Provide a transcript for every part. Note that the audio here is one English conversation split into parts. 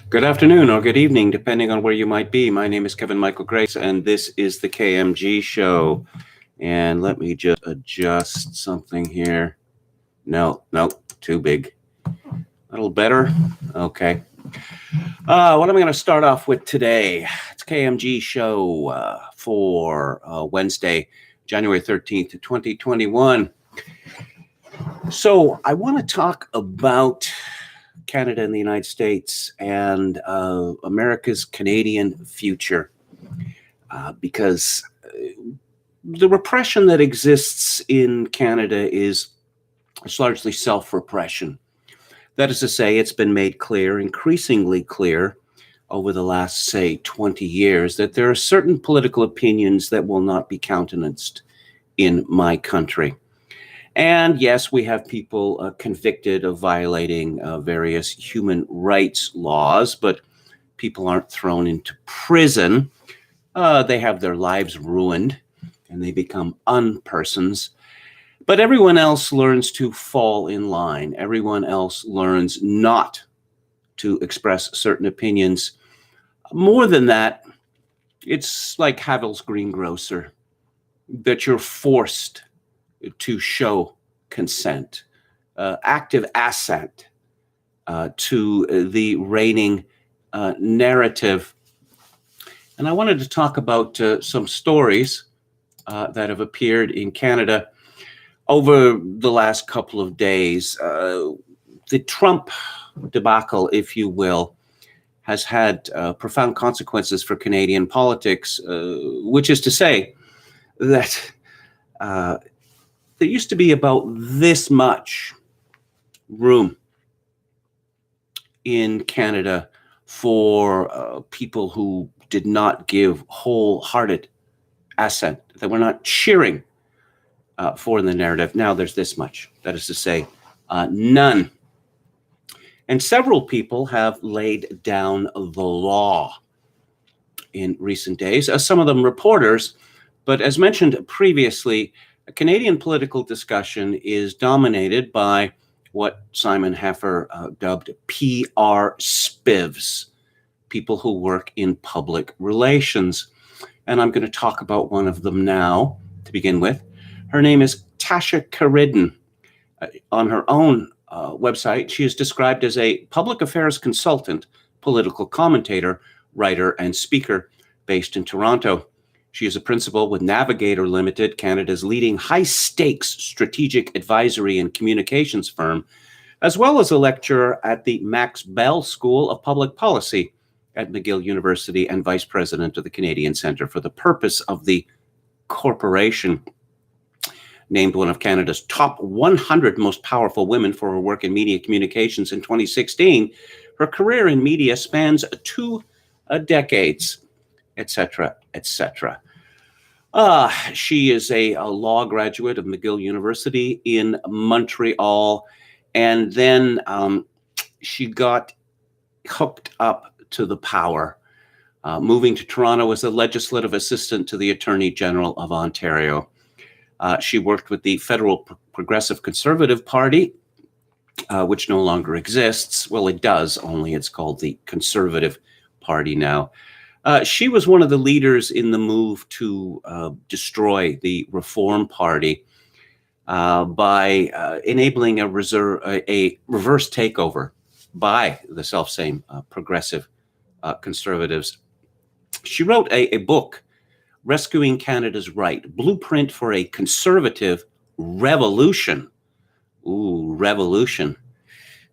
Good afternoon or good evening, depending on where you might be. My name is Kevin Michael Grace, and this is the KMG show. And let me just adjust something here. No, too big. A little better? Okay. What I'm going to start off with today, it's KMG show for Wednesday, January 13th, 2021. So I want to talk about Canada and the United States and America's Canadian future, because the repression that exists in Canada is largely self-repression. That is to say, it's been made clear, increasingly clear, over the last, say, 20 years, that there are certain political opinions that will not be countenanced in my country. And yes, we have people convicted of violating various human rights laws, but people aren't thrown into prison. They have their lives ruined and they become unpersons. But everyone else learns to fall in line. Everyone else learns not to express certain opinions. More than that, it's like Havel's greengrocer, that you're forced to show consent, active assent to the reigning narrative. And I wanted to talk about some stories that have appeared in Canada over the last couple of days. The Trump debacle, if you will, has had profound consequences for Canadian politics, which is to say that there used to be about this much room in Canada for people who did not give wholehearted assent, that were not cheering for the narrative. Now there's this much. That is to say, none. And several people have laid down the law in recent days, some of them reporters. But as mentioned previously, Canadian political discussion is dominated by what Simon Heffer dubbed PR spivs, people who work in public relations. And I'm going to talk about one of them now to begin with. Her name is Tasha Caridden. On her own website, she is described as a public affairs consultant, political commentator, writer, and speaker based in Toronto. She is a principal with Navigator Limited, Canada's leading high-stakes strategic advisory and communications firm, as well as a lecturer at the Max Bell School of Public Policy at McGill University and vice president of the Canadian Centre for the Purpose of the Corporation. Named one of Canada's top 100 most powerful women for her work in media communications in 2016, her career in media spans 2 decades, etc., etc. She is a law graduate of McGill University in Montreal, and then she got hooked up to the power, moving to Toronto as a legislative assistant to the Attorney General of Ontario. She worked with the Federal Progressive Conservative Party, which no longer exists. Well, it does, only it's called the Conservative Party now. She was one of the leaders in the move to destroy the Reform Party by enabling a reverse takeover by the selfsame progressive conservatives. She wrote a book, Rescuing Canada's Right, Blueprint for a Conservative Revolution. Ooh, revolution.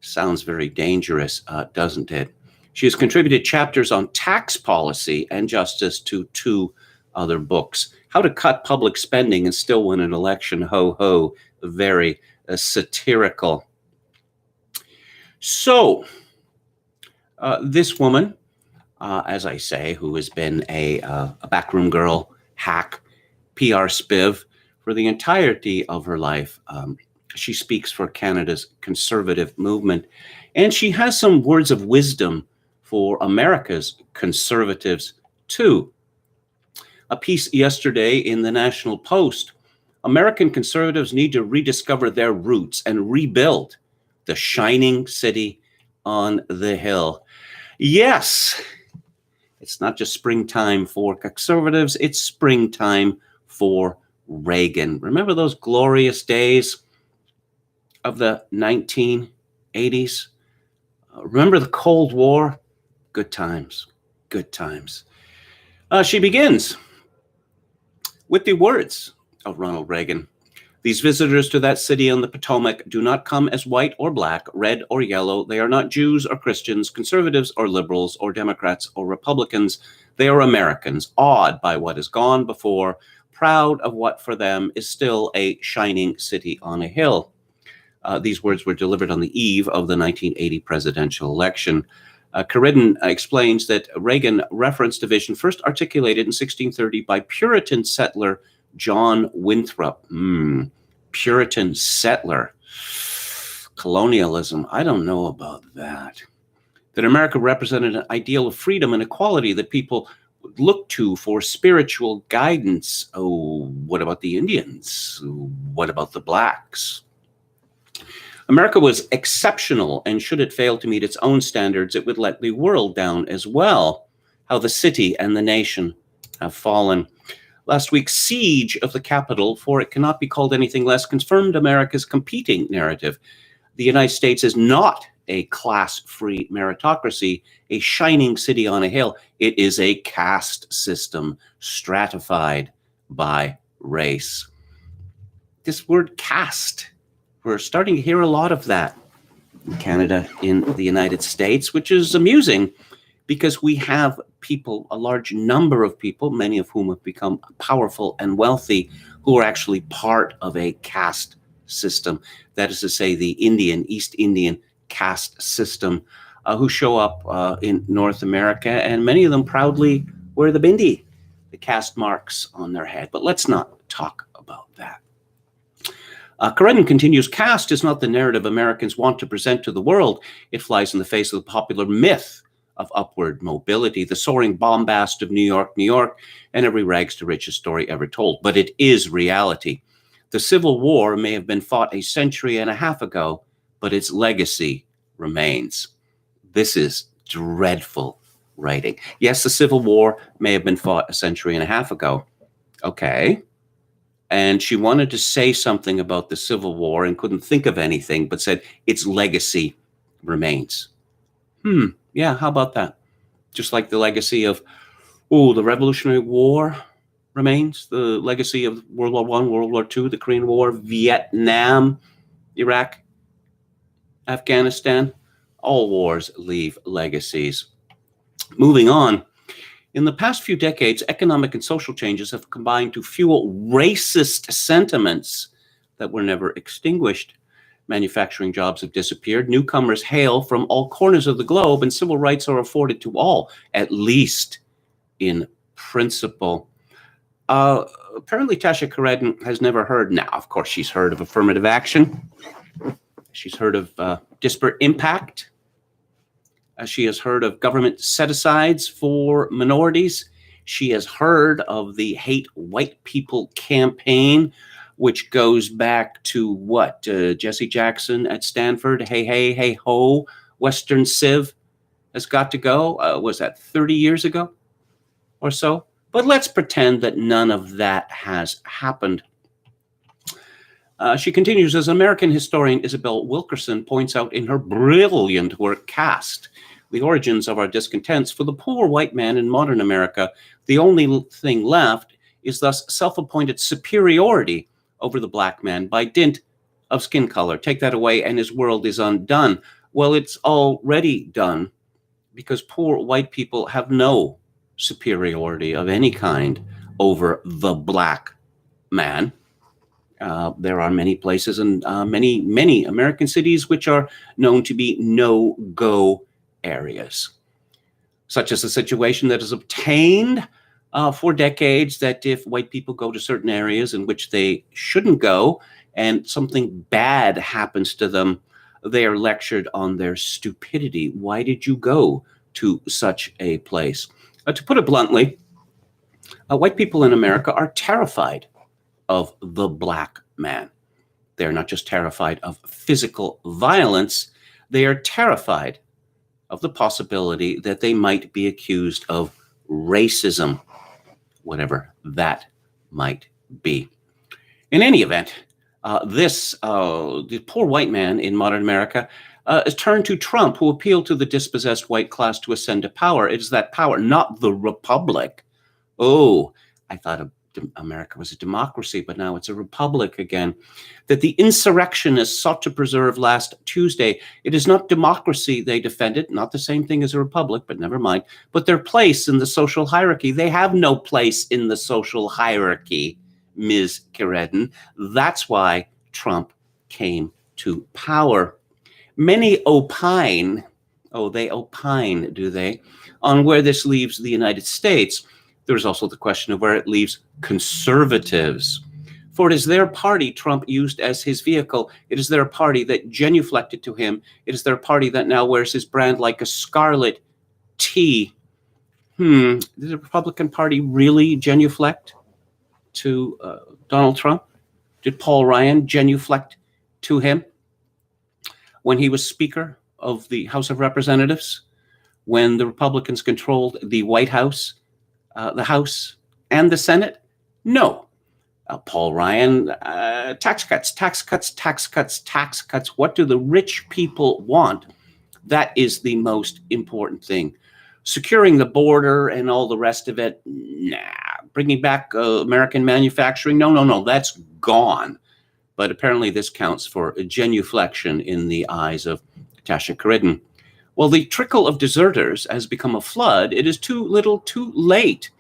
Sounds very dangerous, doesn't it? She has contributed chapters on tax policy and justice to 2 other books. How to Cut Public Spending and Still Win an Election, ho ho, very satirical. So, this woman, as I say, who has been a backroom girl, hack, PR spiv for the entirety of her life. She speaks for Canada's conservative movement, and she has some words of wisdom for America's conservatives too. A piece yesterday in the National Post: American conservatives need to rediscover their roots and rebuild the shining city on the hill. Yes, it's not just springtime for conservatives, it's springtime for Reagan. Remember those glorious days of the 1980s? Remember the Cold War? Good times, good times. She begins with the words of Ronald Reagan. These visitors to that city on the Potomac do not come as white or black, red or yellow. They are not Jews or Christians, conservatives or liberals, or Democrats or Republicans. They are Americans, awed by what has gone before, proud of what for them is still a shining city on a hill. These words were delivered on the eve of the 1980 presidential election. Corridon explains that Reagan referenced a vision first articulated in 1630 by Puritan settler John Winthrop. Puritan settler. Colonialism. I don't know about that. That America represented an ideal of freedom and equality that people would look to for spiritual guidance. Oh, what about the Indians? What about the blacks? America was exceptional, and should it fail to meet its own standards, it would let the world down as well. How the city and the nation have fallen. Last week's siege of the Capitol, for it cannot be called anything less, confirmed America's competing narrative. The United States is not a class-free meritocracy, a shining city on a hill. It is a caste system stratified by race. This word caste, we're starting to hear a lot of that in Canada, in the United States, which is amusing because we have people, a large number of people, many of whom have become powerful and wealthy, who are actually part of a caste system. That is to say, the East Indian caste system, who show up in North America, and many of them proudly wear the bindi, the caste marks on their head. But let's not talk about that. Corridon continues, caste is not the narrative Americans want to present to the world. It flies in the face of the popular myth of upward mobility, the soaring bombast of New York, New York, and every rags to riches story ever told. But it is reality. The Civil War may have been fought a century and a half ago, but its legacy remains. This is dreadful writing. Yes, the Civil War may have been fought a century and a half ago. Okay. And she wanted to say something about the Civil War and couldn't think of anything, but said its legacy remains. Yeah, how about that? Just like the legacy of, the Revolutionary War remains, the legacy of World War I, World War II, the Korean War, Vietnam, Iraq, Afghanistan. All wars leave legacies. Moving on. In the past few decades, economic and social changes have combined to fuel racist sentiments that were never extinguished. Manufacturing jobs have disappeared. Newcomers hail from all corners of the globe, and civil rights are afforded to all, at least in principle. Apparently, Tasha Corridon has never heard. Now, of course, she's heard of affirmative action. She's heard of disparate impact. She has heard of government set-asides for minorities. She has heard of the Hate White People campaign, which goes back to what? Jesse Jackson at Stanford, hey, hey, hey, ho, Western Civ has got to go. Was that 30 years ago or so? But let's pretend that none of that has happened. She continues, as American historian Isabel Wilkerson points out in her brilliant work, Caste, the origins of our discontents, for the poor white man in modern America, the only thing left is thus self-appointed superiority over the black man by dint of skin color. Take that away and his world is undone. Well, it's already done because poor white people have no superiority of any kind over the black man. There are many places and many American cities which are known to be no-go areas, such as a situation that is obtained for decades that if white people go to certain areas in which they shouldn't go and something bad happens to them, they are lectured on their stupidity. Why did you go to such a place? To put it bluntly, white people in America are terrified of the black man. They're not just terrified of physical violence, they are terrified of the possibility that they might be accused of racism, whatever that might be. In any event, the poor white man in modern America is turned to Trump, who appealed to the dispossessed white class to ascend to power. It is that power, not the republic. Oh, I thought America was a democracy, but now it's a republic again. That the insurrectionists sought to preserve last Tuesday. It is not democracy they defended, not the same thing as a republic, but never mind, but their place in the social hierarchy. They have no place in the social hierarchy, Ms. Keredin. That's why Trump came to power. Many opine, they opine, do they, on where this leaves the United States. There's also the question of where it leaves conservatives. For it is their party Trump used as his vehicle. It is their party that genuflected to him. It is their party that now wears his brand like a scarlet T. Did the Republican Party really genuflect to Donald Trump? Did Paul Ryan genuflect to him when he was Speaker of the House of Representatives, when the Republicans controlled the White House, the House, and the Senate? No. Paul Ryan, tax cuts, tax cuts, tax cuts, tax cuts. What do the rich people want? That is the most important thing. Securing the border and all the rest of it, nah. Bringing back American manufacturing, no, that's gone. But apparently this counts for a genuflection in the eyes of Tasha Keredin. Well, the trickle of deserters has become a flood. It is too little, too late.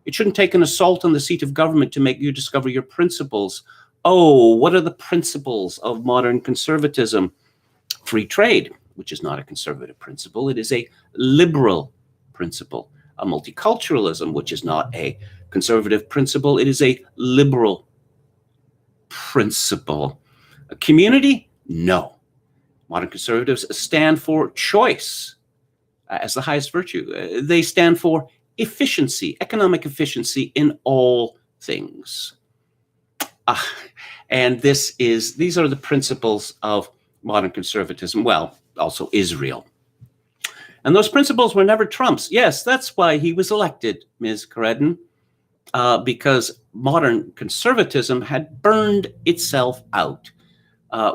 It shouldn't take an assault on the seat of government to make you discover your principles. Oh, what are the principles of modern conservatism? Free trade, which is not a conservative principle. It is a liberal principle. A multiculturalism, which is not a conservative principle. It is a liberal principle. A community? No. Modern conservatives stand for choice as the highest virtue. They stand for efficiency, economic efficiency in all things. And these are the principles of modern conservatism. Well, also Israel. And those principles were never Trump's. Yes, that's why he was elected, Ms. Keredin, because modern conservatism had burned itself out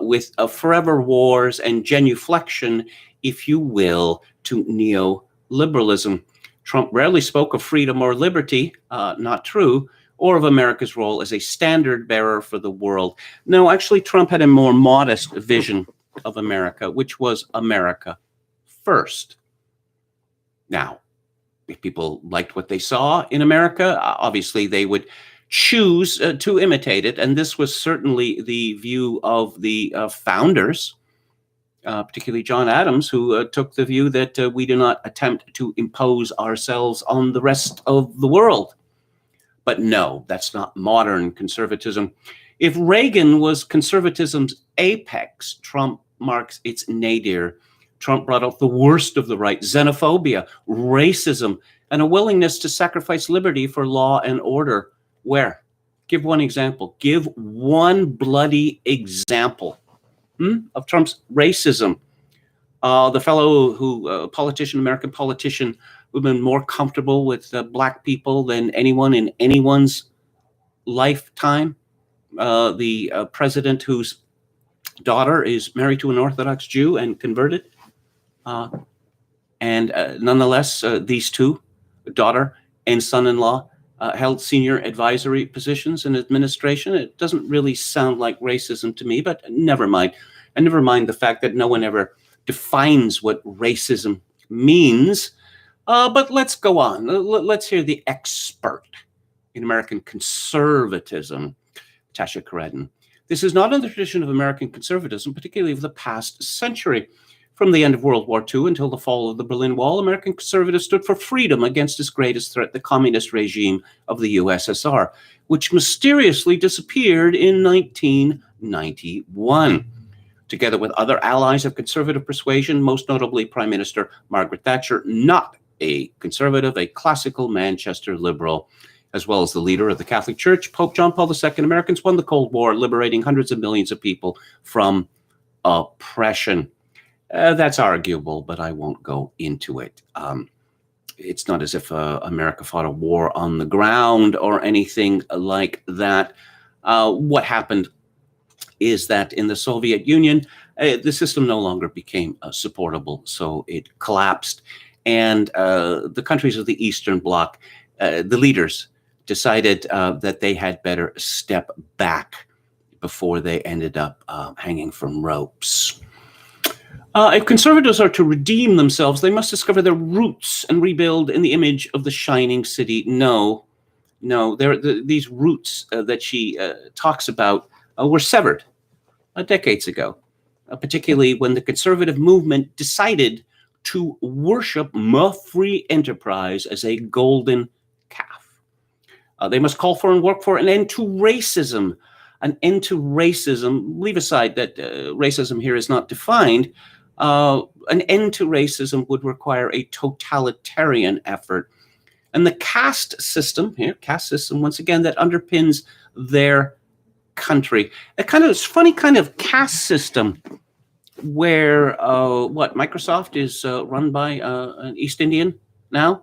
with forever wars and genuflection, if you will, to neoliberalism. Trump rarely spoke of freedom or liberty, not true, or of America's role as a standard bearer for the world. No, actually, Trump had a more modest vision of America, which was America first. Now, if people liked what they saw in America, obviously they would choose to imitate it. And this was certainly the view of the founders, particularly John Adams, who took the view that we do not attempt to impose ourselves on the rest of the world. But no, that's not modern conservatism. If Reagan was conservatism's apex, Trump marks its nadir. Trump brought out the worst of the right: xenophobia, racism, and a willingness to sacrifice liberty for law and order. Where? Give one example. Give one bloody example of Trump's racism. The fellow American politician who'd been more comfortable with black people than anyone in anyone's lifetime. The president whose daughter is married to an Orthodox Jew and converted. And nonetheless, these two, daughter and son-in-law, held senior advisory positions in administration. It doesn't really sound like racism to me, but never mind. And never mind the fact that no one ever defines what racism means. But let's go on. Let's hear the expert in American conservatism, Tasha Keredin. This is not in the tradition of American conservatism, particularly of the past century. From the end of World War II until the fall of the Berlin Wall, American conservatives stood for freedom against its greatest threat, the communist regime of the USSR, which mysteriously disappeared in 1991. Together with other allies of conservative persuasion, most notably Prime Minister Margaret Thatcher, not a conservative, a classical Manchester liberal, as well as the leader of the Catholic Church, Pope John Paul II, Americans won the Cold War, liberating hundreds of millions of people from oppression. That's arguable, but I won't go into it. It's not as if America fought a war on the ground or anything like that. What happened is that in the Soviet Union, the system no longer became supportable, so it collapsed. And the countries of the Eastern Bloc, the leaders, decided that they had better step back before they ended up hanging from ropes. If conservatives are to redeem themselves, they must discover their roots and rebuild in the image of the shining city. No, these roots that she talks about were severed decades ago, particularly when the conservative movement decided to worship free enterprise as a golden calf. They must call for and work for an end to racism. An end to racism, leave aside that racism here is not defined. An end to racism would require a totalitarian effort. And the caste system, once again, that underpins their country. A kind of funny kind of caste system where, Microsoft is run by an East Indian now,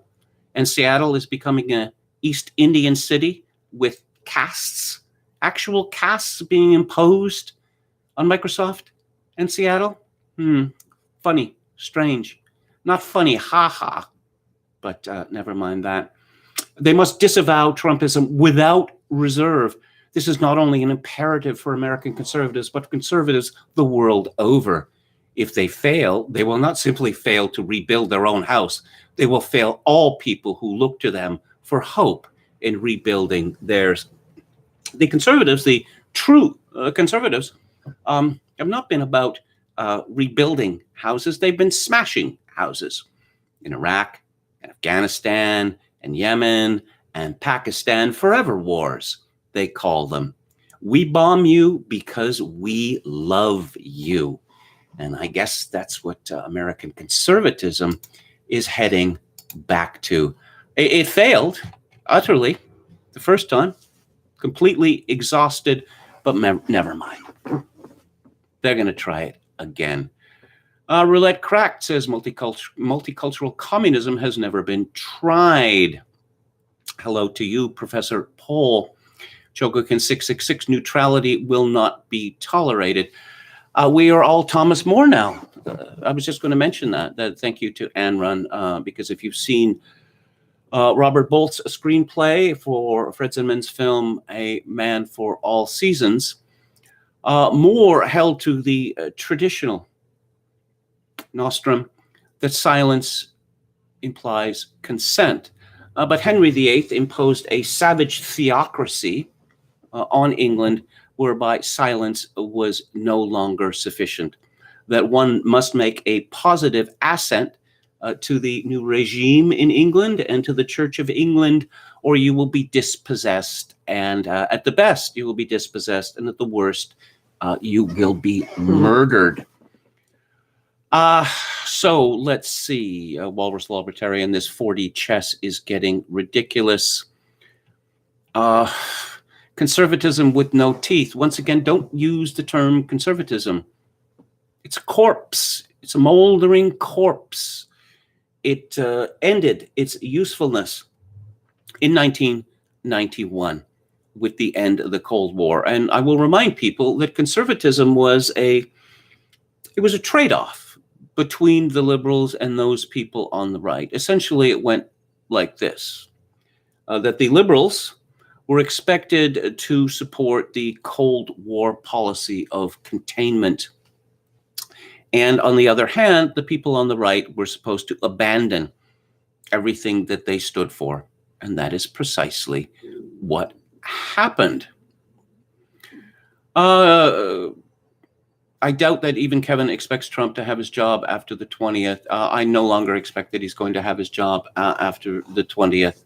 and Seattle is becoming an East Indian city with castes, actual castes being imposed on Microsoft and Seattle. Funny, strange. Not funny, ha, but never mind that. They must disavow Trumpism without reserve. This is not only an imperative for American conservatives, but conservatives the world over. If they fail, they will not simply fail to rebuild their own house. They will fail all people who look to them for hope in rebuilding theirs. The conservatives, the true conservatives, have not been about rebuilding houses. They've been smashing houses in Iraq and Afghanistan and Yemen and Pakistan. Forever wars, they call them. We bomb you because we love you. And I guess that's what American conservatism is heading back to. It failed utterly the first time, completely exhausted, but never mind. They're going to try it again. Roulette Cracked says multicultural communism has never been tried. Hello to you, Professor Paul. Chogokin 666, neutrality will not be tolerated. We are all Thomas More now. I was just going to mention that thank you to Anne Run, because if you've seen Robert Bolt's screenplay for Fred Zinman's film, A Man for All Seasons, Moore held to the traditional nostrum that silence implies consent. But Henry VIII imposed a savage theocracy on England, whereby silence was no longer sufficient, that one must make a positive assent to the new regime in England and to the Church of England, or you will be dispossessed. And at the best, you will be dispossessed, and at the worst, you will be murdered. So let's see. Walrus Libertarian, this 4D chess is getting ridiculous. Conservatism with no teeth. Once again, don't use the term conservatism. It's a corpse. It's a moldering corpse. It ended its usefulness in 1991 with the end of the Cold War. And I will remind people that conservatism was a trade-off between the liberals and those people on the right. Essentially, it went like this, that the liberals were expected to support the Cold War policy of containment. And on the other hand, the people on the right were supposed to abandon everything that they stood for. And that is precisely what happened. I doubt that even Kevin expects Trump to have his job after the 20th. I no longer expect that he's going to have his job after the 20th.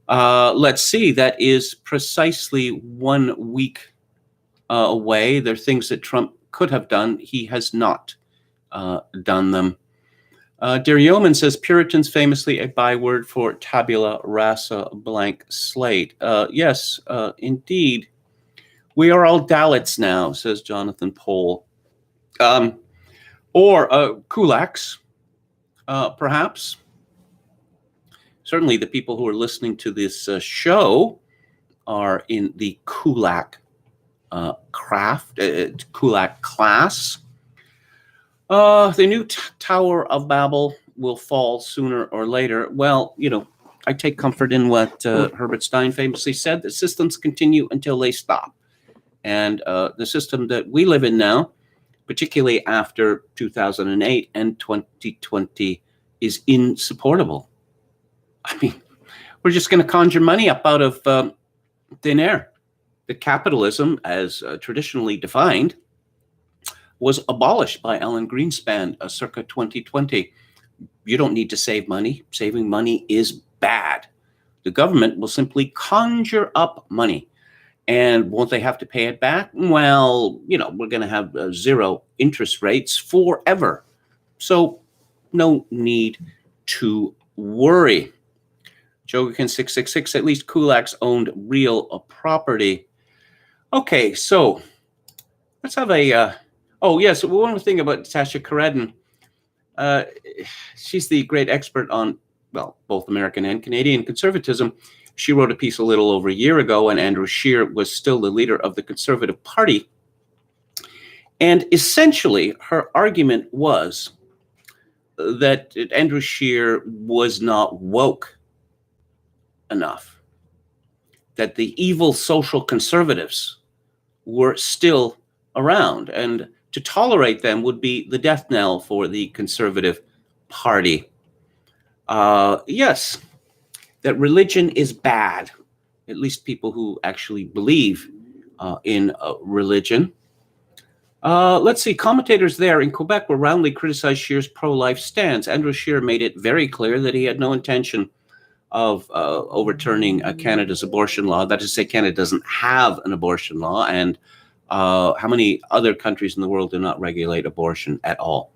Let's see, that is precisely 1 week away. There are things that Trump could have done. He has not done them. Dear Yeoman says, Puritans famously a byword for tabula rasa, blank slate. Yes, indeed. We are all Dalits now, says Jonathan Pohl. or kulaks, perhaps. Certainly the people who are listening to this show are in the kulak kulak class. The new Tower of Babel will fall sooner or later. Well, I take comfort in what Herbert Stein famously said, that systems continue until they stop. And the system that we live in now, particularly after 2008 and 2020, is insupportable. I mean, we're just going to conjure money up out of thin air. The capitalism, as traditionally defined, was abolished by Alan Greenspan circa 2020. You don't need to save money. Saving money is bad. The government will simply conjure up money. And won't they have to pay it back? Well, we're going to have zero interest rates forever. So no need to worry. Jogakin 666, at least kulaks owned real property. Okay, so let's have a... oh, yes, one more thing about Tasha Karedin. She's the great expert on, well, both American and Canadian conservatism. She wrote a piece a little over a year ago when Andrew Scheer was still the leader of the Conservative Party. And essentially, her argument was that Andrew Scheer was not woke enough, that the evil social conservatives were still around, and to tolerate them would be the death knell for the Conservative Party. Yes, that religion is bad, at least people who actually believe in religion. Let's see, commentators there in Quebec were roundly criticized Scheer's pro-life stance. Andrew Scheer made it very clear that he had no intention of overturning Canada's abortion law. That is to say, Canada doesn't have an abortion law, and how many other countries in the world do not regulate abortion at all?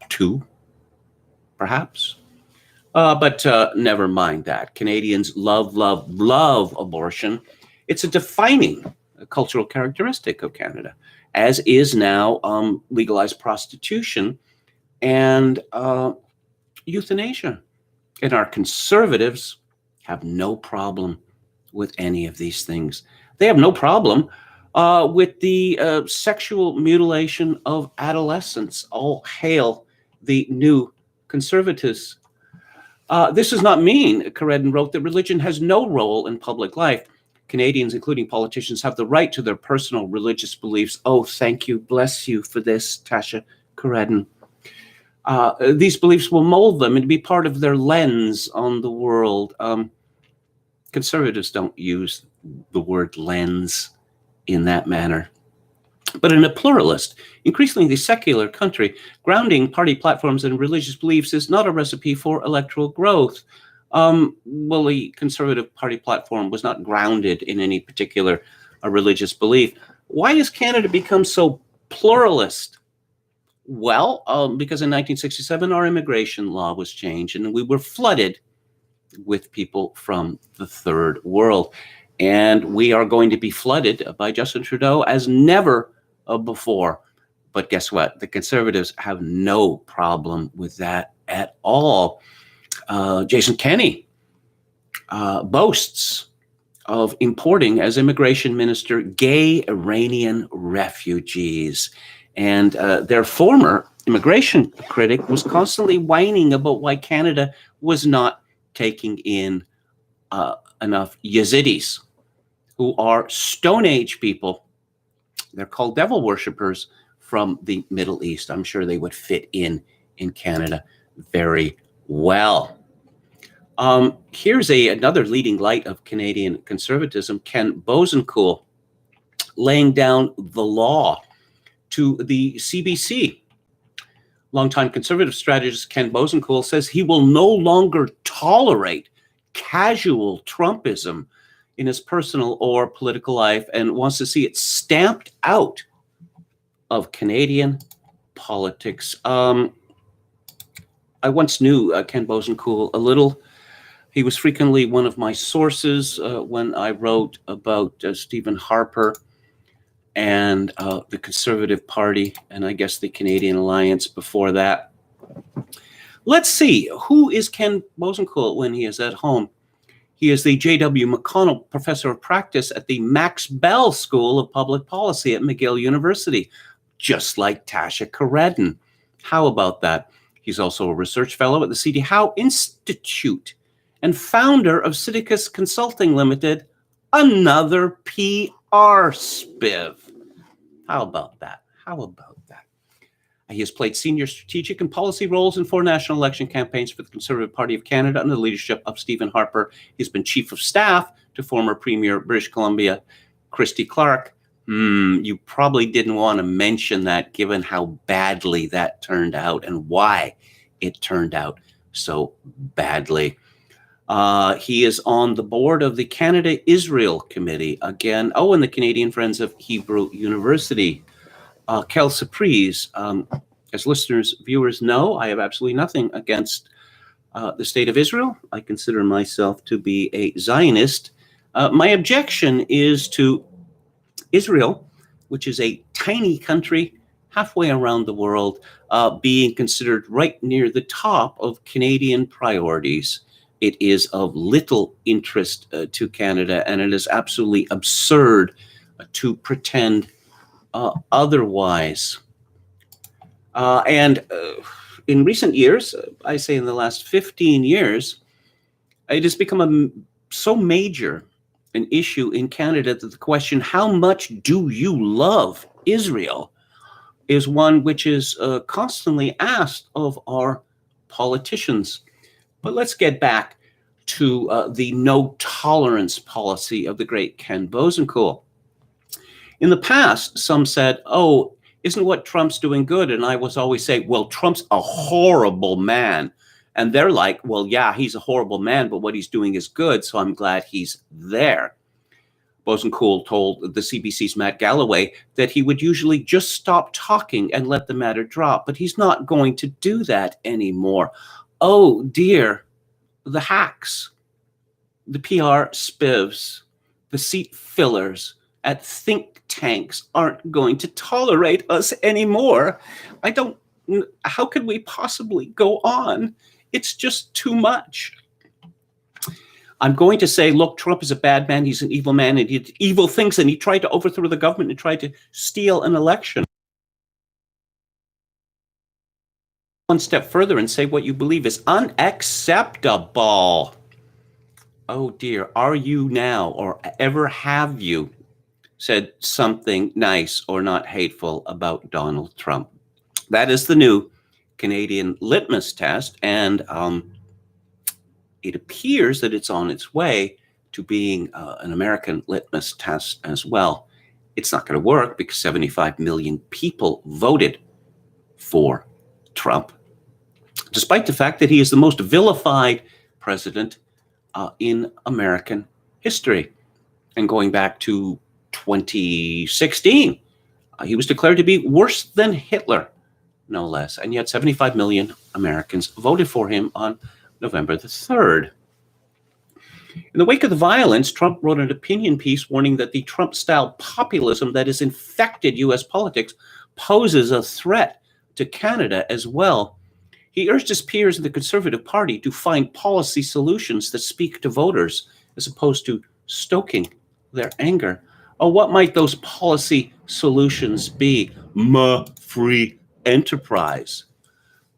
2, perhaps? But never mind that. Canadians love abortion. It's a defining cultural characteristic of Canada, as is now legalized prostitution and euthanasia. And our conservatives have no problem with any of these things. They have no problem with the sexual mutilation of adolescents. All hail the new conservatives. This does not mean, Karedin wrote, that religion has no role in public life. Canadians, including politicians, have the right to their personal religious beliefs. Oh, thank you. Bless you for this, Tasha Karedin. These beliefs will mold them and be part of their lens on the world. Conservatives don't use the word lens in that manner. But in a pluralist, increasingly secular country, grounding party platforms and religious beliefs is not a recipe for electoral growth. Well, the Conservative Party platform was not grounded in any particular religious belief. Why has Canada become so pluralist? Well, because in 1967, our immigration law was changed, and we were flooded with people from the third world. And we are going to be flooded by Justin Trudeau as never before. But guess what? The Conservatives have no problem with that at all. Jason Kenney boasts of importing as immigration minister gay Iranian refugees. And their former immigration critic was constantly whining about why Canada was not taking in enough Yazidis, who are Stone Age people. They're called devil worshippers from the Middle East. I'm sure they would fit in Canada very well. Here's another leading light of Canadian conservatism, Ken Mosenko, laying down the law to the CBC. Longtime Conservative strategist Ken Mosenko says he will no longer tolerate casual Trumpism in his personal or political life and wants to see it stamped out of Canadian politics. I once knew Ken Mosenko a little. He was frequently one of my sources when I wrote about Stephen Harper and the Conservative Party, and I guess the Canadian Alliance before that. Let's see, who is Ken Mosenko when he is at home? He is the J.W. McConnell Professor of Practice at the Max Bell School of Public Policy at McGill University, just like Tasha Caredon. How about that? He's also a research fellow at the C.D. Howe Institute and founder of Sidicus Consulting Limited, another PR spiv. How about that? How about that? He has played senior strategic and policy roles in 4 national election campaigns for the Conservative Party of Canada under the leadership of Stephen Harper. He's been chief of staff to former Premier of British Columbia, Christy Clark. You probably didn't want to mention that given how badly that turned out and why it turned out so badly. He is on the board of the Canada-Israel Committee again. Oh, and the Canadian Friends of Hebrew University. Kel Surprise, as listeners, viewers know, I have absolutely nothing against the state of Israel. I consider myself to be a Zionist. My objection is to Israel, which is a tiny country halfway around the world, being considered right near the top of Canadian priorities. It is of little interest to Canada, and it is absolutely absurd to pretend otherwise. And in recent years, I say in the last 15 years, it has become so major an issue in Canada that the question, how much do you love Israel, is one which is constantly asked of our politicians. But let's get back to the no tolerance policy of the great Ken Mosenko. In the past, some said, oh, isn't what Trump's doing good? And I was always saying, well, Trump's a horrible man. And they're like, well, yeah, he's a horrible man, but what he's doing is good, so I'm glad he's there. Mosenko told the CBC's Matt Galloway that he would usually just stop talking and let the matter drop, but he's not going to do that anymore. Oh, dear, the hacks, the PR spivs, the seat fillers at think tanks aren't going to tolerate us anymore. How could we possibly go on? It's just too much. I'm going to say, look, Trump is a bad man. He's an evil man, and he did evil things, and he tried to overthrow the government and tried to steal an election. One step further and say what you believe is unacceptable. Oh dear, are you now, or ever have you, said something nice or not hateful about Donald Trump? That is the new Canadian litmus test, and it appears that it's on its way to being an American litmus test as well. It's not going to work because 75 million people voted for Trump, despite the fact that he is the most vilified president in American history. And going back to 2016, he was declared to be worse than Hitler, no less. And yet 75 million Americans voted for him on November the 3rd. In the wake of the violence, Trump wrote an opinion piece warning that the Trump-style populism that has infected U.S. politics poses a threat to Canada as well. He urged his peers in the Conservative Party to find policy solutions that speak to voters as opposed to stoking their anger. Oh, what might those policy solutions be? Free enterprise.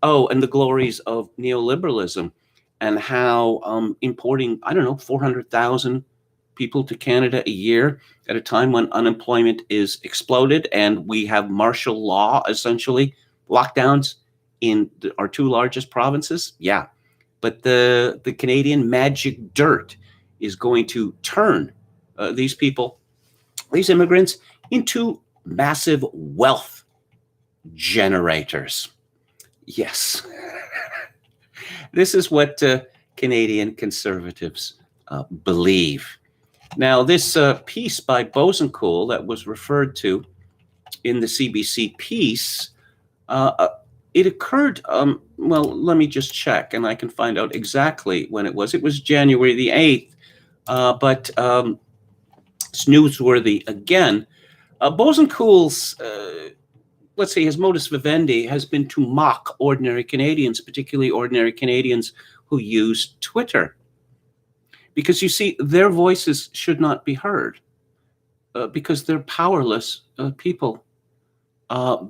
Oh, and the glories of neoliberalism and how importing, 400,000 people to Canada a year at a time when unemployment is exploded and we have martial law, essentially, lockdowns in our 2 largest provinces. Yeah, but the Canadian magic dirt is going to turn these people, these immigrants, into massive wealth generators. Yes. This is what Canadian Conservatives believe. Now, this piece by Mosenko that was referred to in the CBC piece, it occurred, well, let me just check, and I can find out exactly when it was. It was January the 8th, but it's newsworthy again. Mosenko's, let's say, his modus vivendi has been to mock ordinary Canadians, particularly ordinary Canadians who use Twitter. Because you see, their voices should not be heard because they're powerless people.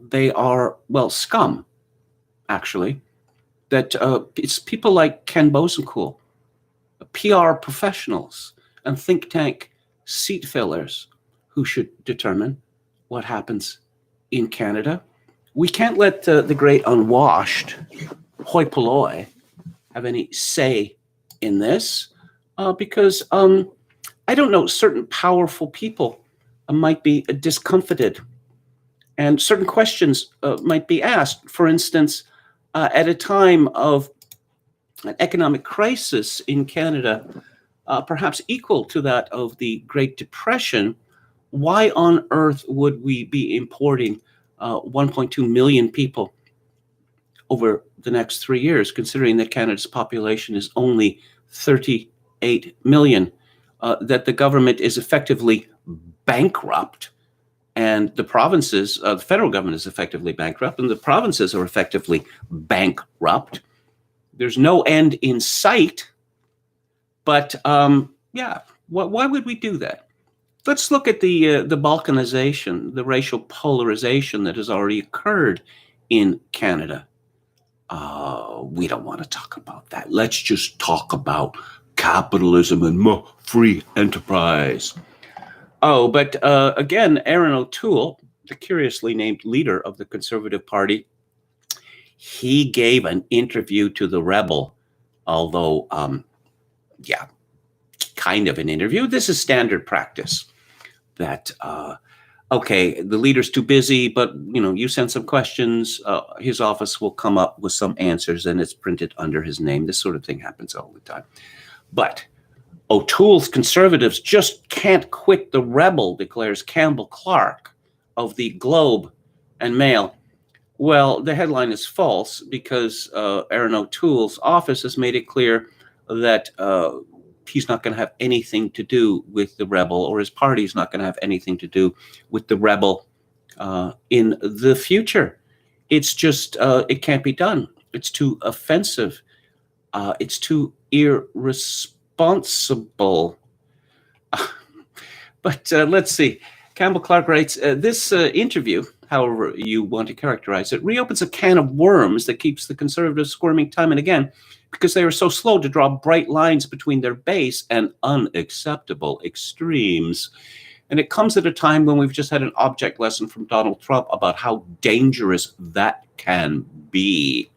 They are, well, scum, actually. That it's people like Ken Mosenko, PR professionals, and think tank seat fillers who should determine what happens in Canada. We can't let the great unwashed, hoi polloi, have any say in this because, I don't know, certain powerful people might be discomfited and certain questions might be asked. For instance, at a time of an economic crisis in Canada, perhaps equal to that of the Great Depression, why on earth would we be importing 1.2 million people over the next 3 years, considering that Canada's population is only 38 million, that the government is effectively bankrupt, and the provinces, the federal government is effectively bankrupt, and the provinces are effectively bankrupt. There's no end in sight, but yeah, why would we do that? Let's look at the balkanization, the racial polarization that has already occurred in Canada. We don't want to talk about that. Let's just talk about capitalism and more free enterprise. Oh, but again, Aaron O'Toole, the curiously named leader of the Conservative Party, he gave an interview to The Rebel, although, yeah, kind of an interview. This is standard practice that, okay, the leader's too busy, but, you know, you send some questions, his office will come up with some answers and it's printed under his name. This sort of thing happens all the time. But O'Toole's Conservatives just can't quit The Rebel, declares Campbell Clark of the Globe and Mail. Well, the headline is false because Aaron O'Toole's office has made it clear that he's not going to have anything to do with The Rebel, or his party's not going to have anything to do with The Rebel in the future. It's just, it can't be done. It's too offensive. It's too irresponsible. But let's see. Campbell Clark writes, this interview, however you want to characterize it, reopens a can of worms that keeps the Conservatives squirming time and again because they are so slow to draw bright lines between their base and unacceptable extremes. And it comes at a time when we've just had an object lesson from Donald Trump about how dangerous that can be.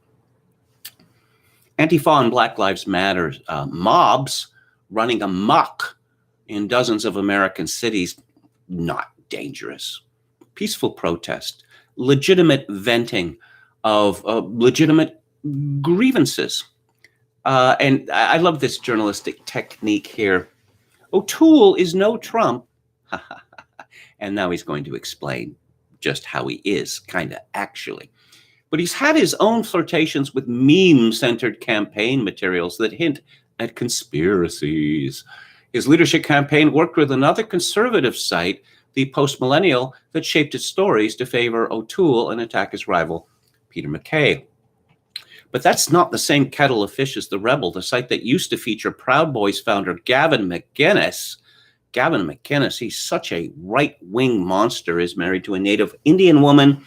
Antifa and Black Lives Matter mobs running amok in dozens of American cities, not dangerous. Peaceful protest, legitimate venting of legitimate grievances. And I love this journalistic technique here. O'Toole is no Trump. And now he's going to explain just how he is, kind of actually. But he's had his own flirtations with meme-centered campaign materials that hint at conspiracies. His leadership campaign worked with another conservative site, the Post-Millennial, that shaped its stories to favor O'Toole and attack his rival, Peter MacKay. But that's not the same kettle of fish as The Rebel, the site that used to feature Proud Boys founder Gavin McInnes. Gavin McInnes, he's such a right-wing monster, is married to a native Indian woman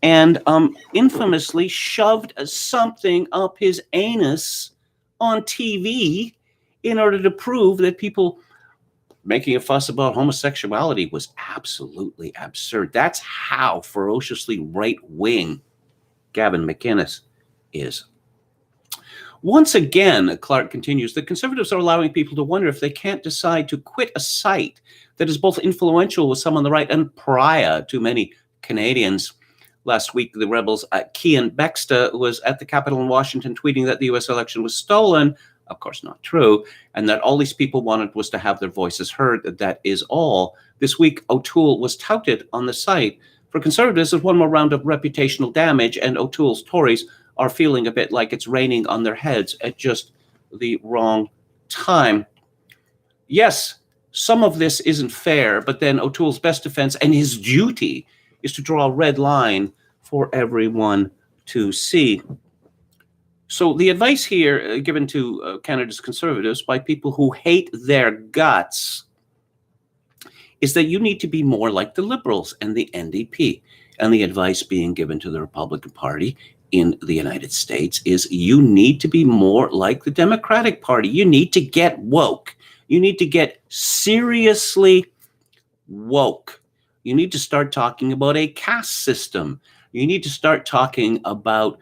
and infamously shoved something up his anus on TV in order to prove that people making a fuss about homosexuality was absolutely absurd. That's how ferociously right-wing Gavin McInnes is. Once again, Clark continues, the Conservatives are allowing people to wonder if they can't decide to quit a site that is both influential with some on the right and pariah to many Canadians. Last week, the Rebels' Kian Bexta was at the Capitol in Washington tweeting that the U.S. election was stolen. Of course, not true. And that all these people wanted was to have their voices heard. That is all. This week, O'Toole was touted on the site. For Conservatives, there's one more round of reputational damage, and O'Toole's Tories are feeling a bit like it's raining on their heads at just the wrong time. Yes, some of this isn't fair, but then O'Toole's best defense and his duty is to draw a red line for everyone to see. So the advice here given to Canada's Conservatives by people who hate their guts is that you need to be more like the Liberals and the NDP. And the advice being given to the Republican Party in the United States is you need to be more like the Democratic Party. You need to get woke. You need to get seriously woke. You need to start talking about a caste system. You need to start talking about,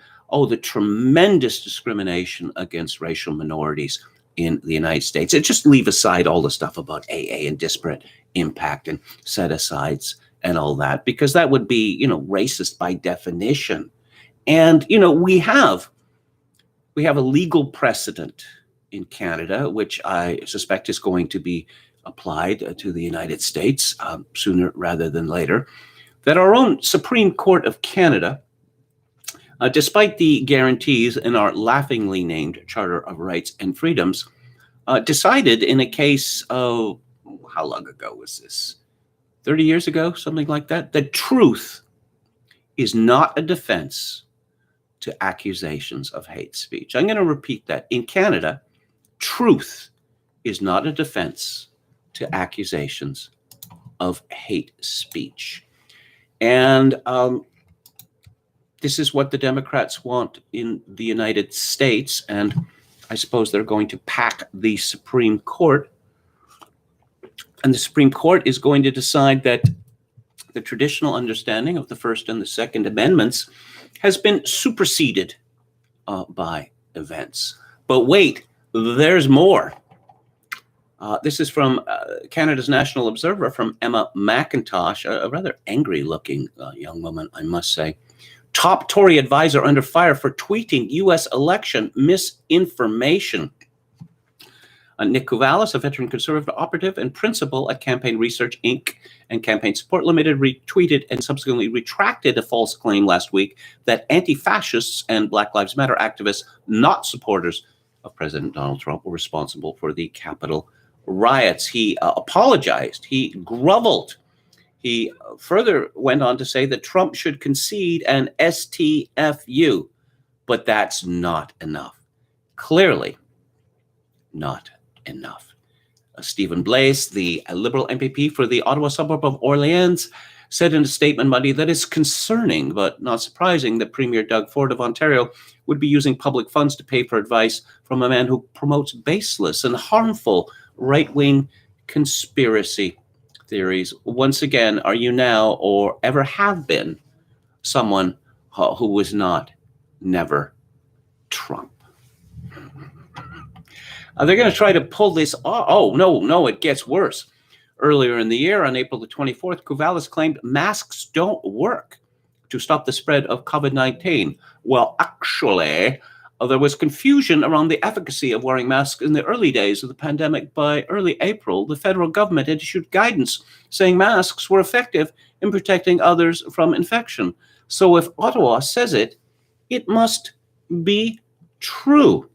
the tremendous discrimination against racial minorities in the United States. And just leave aside all the stuff about AA and disparate impact and set-asides and all that, because that would be, racist by definition. And, we have a legal precedent in Canada, which I suspect is going to be applied to the United States sooner rather than later, that our own Supreme Court of Canada, despite the guarantees in our laughingly named Charter of Rights and Freedoms, decided in a case of, how long ago was this? 30 years ago, something like that, that truth is not a defense to accusations of hate speech. I'm going to repeat that. In Canada, truth is not a defense to accusations of hate speech. And this is what the Democrats want in the United States. And I suppose they're going to pack the Supreme Court. And the Supreme Court is going to decide that the traditional understanding of the First and the Second Amendments has been superseded by events. But wait, there's more. This is from Canada's National Observer, from Emma McIntosh, a rather angry-looking young woman, I must say. Top Tory advisor under fire for tweeting U.S. election misinformation. Nick Kouvalis, a veteran Conservative operative and principal at Campaign Research, Inc. and Campaign Support Limited, retweeted and subsequently retracted a false claim last week that anti-fascists and Black Lives Matter activists, not supporters of President Donald Trump, were responsible for the Capitol riots. He apologized. He groveled. He further went on to say that Trump should concede an STFU, but that's not enough. Clearly not enough. Stephen Blaise, the Liberal MPP for the Ottawa suburb of Orleans, said in a statement Monday that it's concerning but not surprising that Premier Doug Ford of Ontario would be using public funds to pay for advice from a man who promotes baseless and harmful right-wing conspiracy theories. Once again, are you now or ever have been someone who was not never Trump? They're going to try to pull this off. Oh, no, it gets worse. Earlier in the year, on April the 24th, Kouvalis claimed masks don't work to stop the spread of COVID-19. Well, actually, there was confusion around the efficacy of wearing masks in the early days of the pandemic. By early April, the federal government had issued guidance saying masks were effective in protecting others from infection. So if Ottawa says it, it must be true.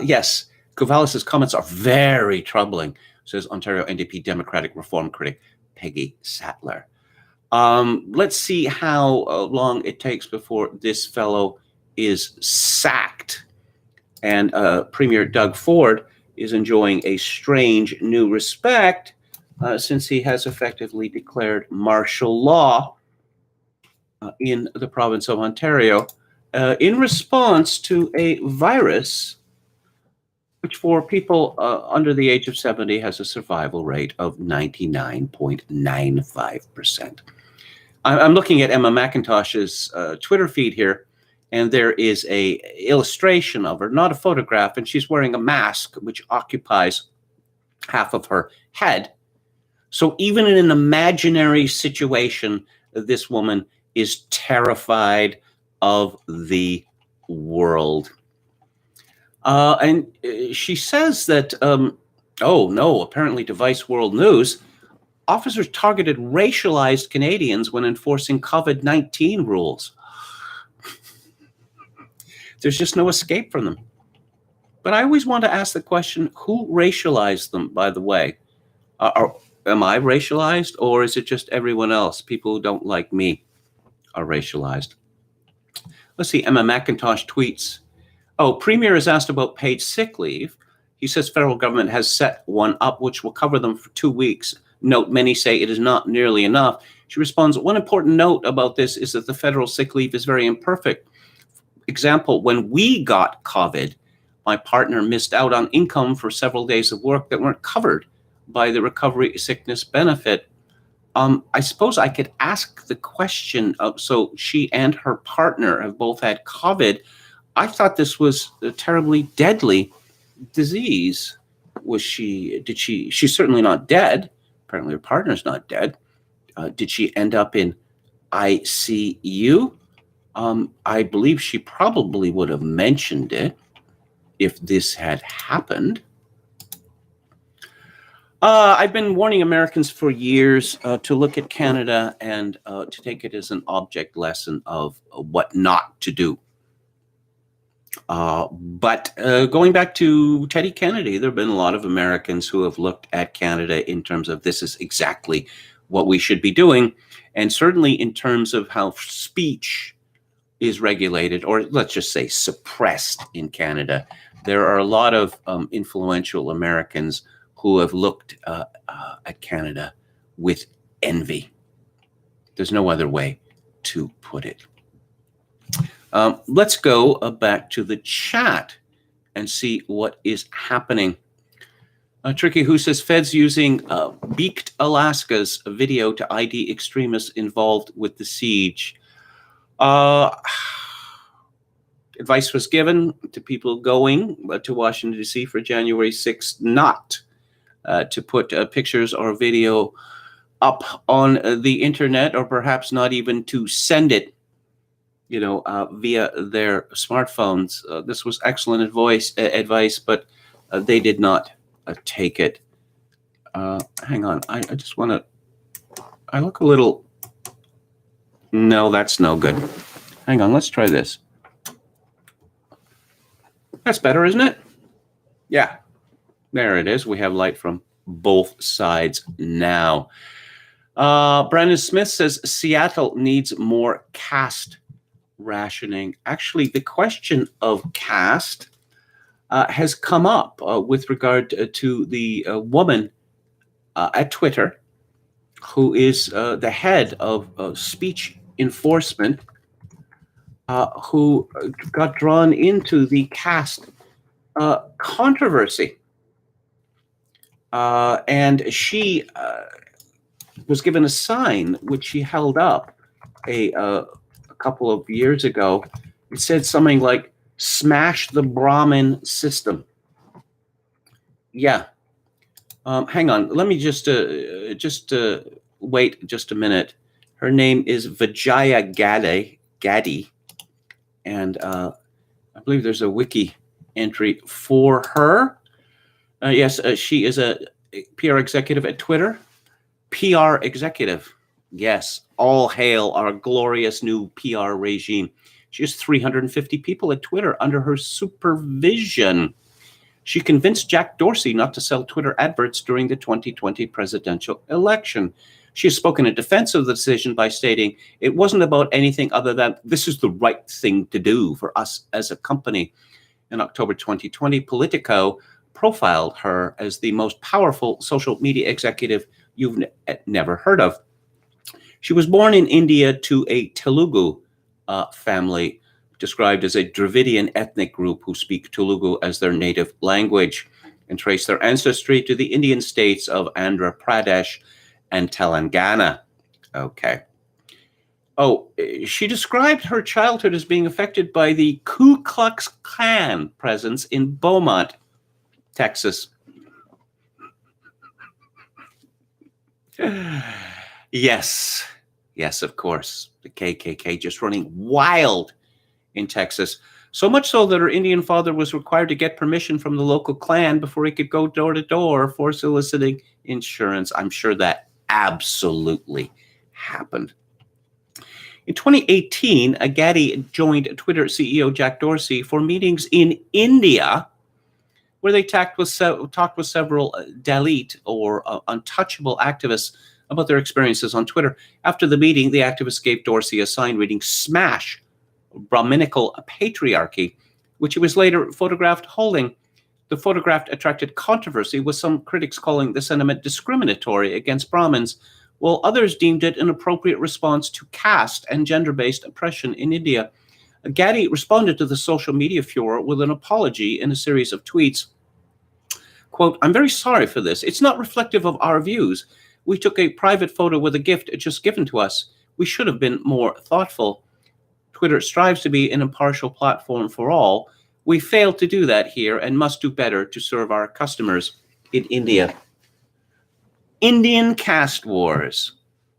Yes, Kouvalis' comments are very troubling, says Ontario NDP Democratic Reform critic Peggy Sattler. Let's see how long it takes before this fellow is sacked. And Premier Doug Ford is enjoying a strange new respect since he has effectively declared martial law in the province of Ontario in response to a virus which for people under the age of 70 has a survival rate of 99.95%. I'm looking at Emma McIntosh's Twitter feed here, and there is a illustration of her, not a photograph, and she's wearing a mask which occupies half of her head. So even in an imaginary situation, this woman is terrified of the world. And she says that, apparently to Vice World News, officers targeted racialized Canadians when enforcing COVID-19 rules. There's just no escape from them. But I always want to ask the question, who racialized them, by the way? Am I racialized, or is it just everyone else? People who don't like me are racialized. Let's see, Emma McIntosh tweets, oh, Premier is asked about paid sick leave. He says federal government has set one up which will cover them for 2 weeks. Note, many say it is not nearly enough. She responds, one important note about this is that the federal sick leave is very imperfect. Example, when we got COVID, my partner missed out on income for several days of work that weren't covered by the recovery sickness benefit. I suppose I could ask the question of, so she and her partner have both had COVID. I thought this was a terribly deadly disease. She's certainly not dead. Apparently her partner's not dead. Did she end up in ICU? I believe she probably would have mentioned it if this had happened. I've been warning Americans for years to look at Canada and to take it as an object lesson of what not to do. But going back to Teddy Kennedy, there have been a lot of Americans who have looked at Canada in terms of this is exactly what we should be doing. And certainly in terms of how speech is regulated, or let's just say suppressed in Canada. There are a lot of influential Americans who have looked at Canada with envy. There's no other way to put it. Let's go back to the chat and see what is happening. Tricky Who says, Feds using Beaked Alaska's video to ID extremists involved with the siege. Advice was given to people going to Washington, D.C. for January 6th not to put pictures or video up on the internet, or perhaps not even to send it, via their smartphones. This was excellent advice, but they did not take it. Hang on, I just want to, I look a little, no, that's no good. Hang on, let's try this. That's better, isn't it? Yeah, there it is. We have light from both sides now. Brandon Smith says Seattle needs more caste rationing. Actually, the question of caste has come up with regard to the woman at Twitter who is the head of speech enforcement, who got drawn into the caste controversy. And she was given a sign which she held up a couple of years ago. It said something like, smash the Brahmin system. Yeah. Hang on. Let me just wait just a minute. Her name is Vijaya Gaddy. And I believe there's a wiki entry for her. Yes, she is a PR executive at Twitter. PR executive. Yes, all hail our glorious new PR regime. She has 350 people at Twitter under her supervision. She convinced Jack Dorsey not to sell Twitter adverts during the 2020 presidential election. She has spoken in defense of the decision by stating, it wasn't about anything other than this is the right thing to do for us as a company. In October 2020, Politico profiled her as the most powerful social media executive you've never heard of. She was born in India to a Telugu family, described as a Dravidian ethnic group who speak Telugu as their native language and trace their ancestry to the Indian states of Andhra Pradesh and Telangana. Okay. Oh, she described her childhood as being affected by the Ku Klux Klan presence in Beaumont, Texas. Yes, of course. The KKK just running wild in Texas. So much so that her Indian father was required to get permission from the local Klan before he could go door to door for soliciting insurance. I'm sure that absolutely happened. In 2018, Gaddy joined Twitter CEO Jack Dorsey for meetings in India where they talked with several Dalit or untouchable activists about their experiences on Twitter. After the meeting, the activists gave Dorsey a sign reading "Smash Brahminical Patriarchy," which he was later photographed holding. The photograph attracted controversy, with some critics calling the sentiment discriminatory against Brahmins, while others deemed it an appropriate response to caste and gender-based oppression in India. Gaddy responded to the social media furor with an apology in a series of tweets. Quote, "I'm very sorry for this. It's not reflective of our views. We took a private photo with a gift just given to us. We should have been more thoughtful. Twitter strives to be an impartial platform for all. We failed to do that here and must do better to serve our customers in India." Indian caste wars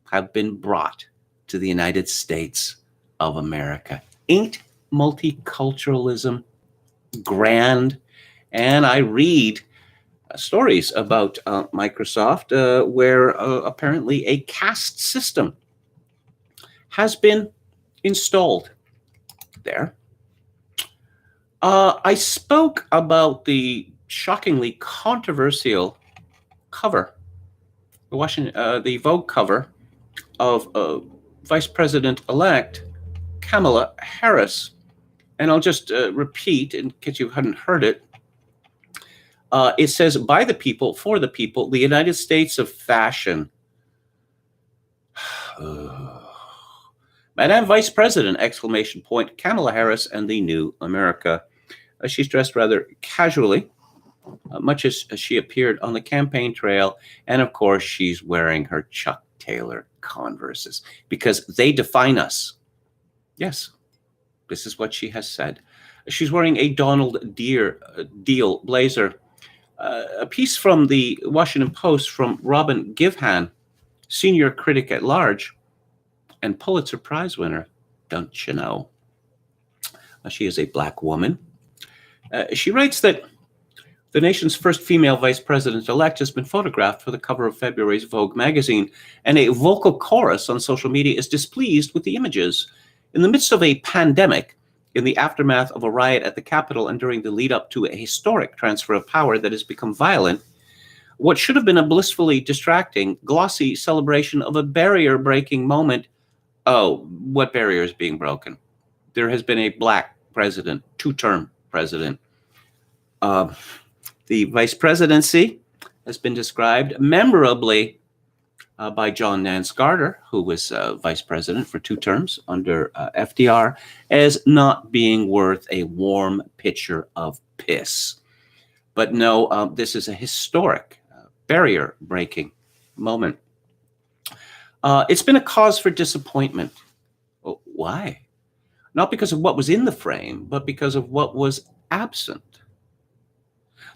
have been brought to the United States of America. Ain't multiculturalism grand? And I read stories about Microsoft where apparently a caste system has been installed there. I spoke about the shockingly controversial cover, the Vogue cover of Vice President-elect Kamala Harris. And I'll just repeat in case you hadn't heard it. It says, "By the people, for the people, the United States of fashion." Madame Vice President, exclamation point, Kamala Harris and the new America. She's dressed rather casually, much as she appeared on the campaign trail. And of course, she's wearing her Chuck Taylor Converses because they define us. Yes, this is what she has said. She's wearing a Donald Deal blazer. A piece from the Washington Post from Robin Givhan, senior critic at large and Pulitzer Prize winner, don't you know? She is a Black woman. She writes that the nation's first female vice president-elect has been photographed for the cover of February's Vogue magazine, and a vocal chorus on social media is displeased with the images. In the midst of a pandemic, in the aftermath of a riot at the Capitol, and during the lead-up to a historic transfer of power that has become violent, what should have been a blissfully distracting, glossy celebration of a barrier-breaking moment. Oh, what barrier is being broken? There has been a Black president, two-term president. The vice presidency has been described memorably by John Nance Garner, who was vice president for 2 terms under FDR, as not being worth a warm pitcher of piss. But no, this is a historic, barrier-breaking moment. It's been a cause for disappointment. Why? Not because of what was in the frame, but because of what was absent.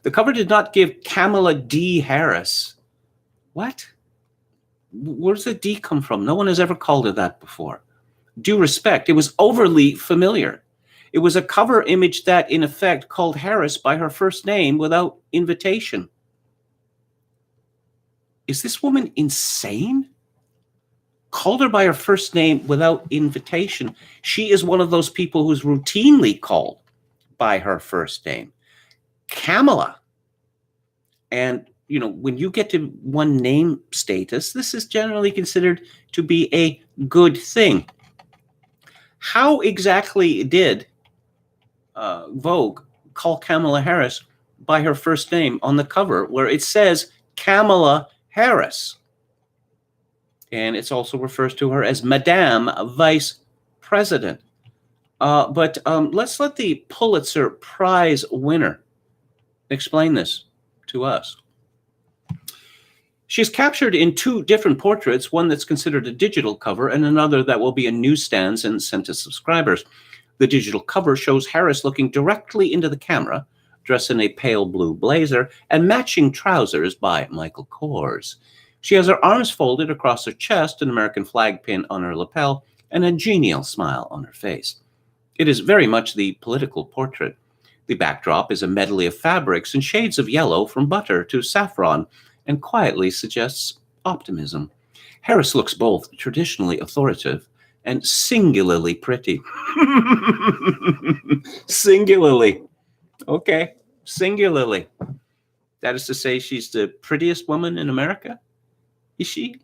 The cover did not give Kamala D. Harris. What? Where does the D come from? No one has ever called her that before. Due respect, it was overly familiar. It was a cover image that, in effect, called Harris by her first name without invitation. Is this woman insane? Called her by her first name without invitation. She is one of those people who's routinely called by her first name. Kamala. And, you know, when you get to one name status, this is generally considered to be a good thing. How exactly did Vogue call Kamala Harris by her first name on the cover where it says Kamala Harris? And it also refers to her as Madame Vice President. But let's let the Pulitzer Prize winner explain this to us. She's captured in 2 different portraits, one that's considered a digital cover and another that will be in newsstands and sent to subscribers. The digital cover shows Harris looking directly into the camera, dressed in a pale blue blazer and matching trousers by Michael Kors. She has her arms folded across her chest, an American flag pin on her lapel, and a genial smile on her face. It is very much the political portrait. The backdrop is a medley of fabrics and shades of yellow from butter to saffron, and quietly suggests optimism. Harris looks both traditionally authoritative and singularly pretty. Singularly. Okay, singularly. That is to say, she's the prettiest woman in America. Is she?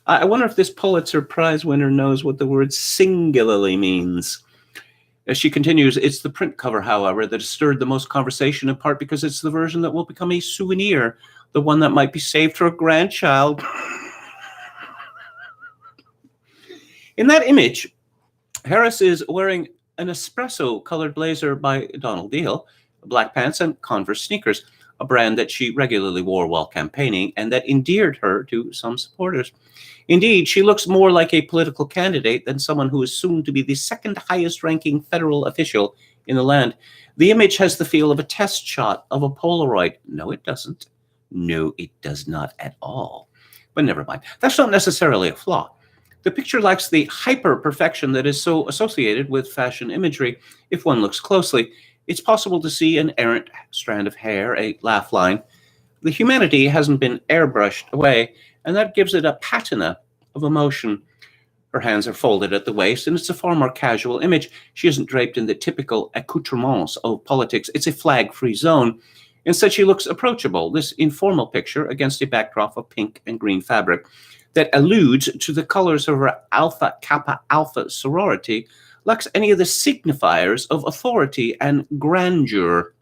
I wonder if this Pulitzer Prize winner knows what the word singularly means. As she continues, it's the print cover, however, that has stirred the most conversation, in part because it's the version that will become a souvenir, the one that might be saved for a grandchild. In that image, Harris is wearing an espresso-colored blazer by Donald Deal, black pants, and Converse sneakers, a brand that she regularly wore while campaigning and that endeared her to some supporters. Indeed, she looks more like a political candidate than someone who is soon to be the second highest-ranking federal official in the land. The image has the feel of a test shot of a Polaroid. No, it doesn't. No, it does not at all. But never mind. That's not necessarily a flaw. The picture lacks the hyper-perfection that is so associated with fashion imagery. If one looks closely, it's possible to see an errant strand of hair, a laugh line. The humanity hasn't been airbrushed away, and that gives it a patina of emotion. Her hands are folded at the waist, and it's a far more casual image. She isn't draped in the typical accoutrements of politics. It's a flag-free zone. Instead, she looks approachable, this informal picture against a backdrop of pink and green fabric that alludes to the colors of her Alpha Kappa Alpha sorority, lacks any of the signifiers of authority and grandeur.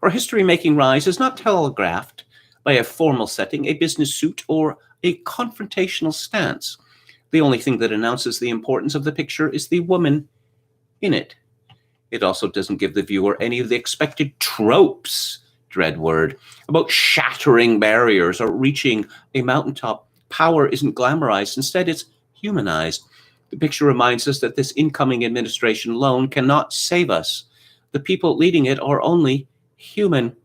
Her history-making rise is not telegraphed by a formal setting, a business suit, or a confrontational stance. The only thing that announces the importance of the picture is the woman in it. It also doesn't give the viewer any of the expected tropes, dread word, about shattering barriers or reaching a mountaintop. Power isn't glamorized. Instead, it's humanized. The picture reminds us that this incoming administration alone cannot save us. The people leading it are only human.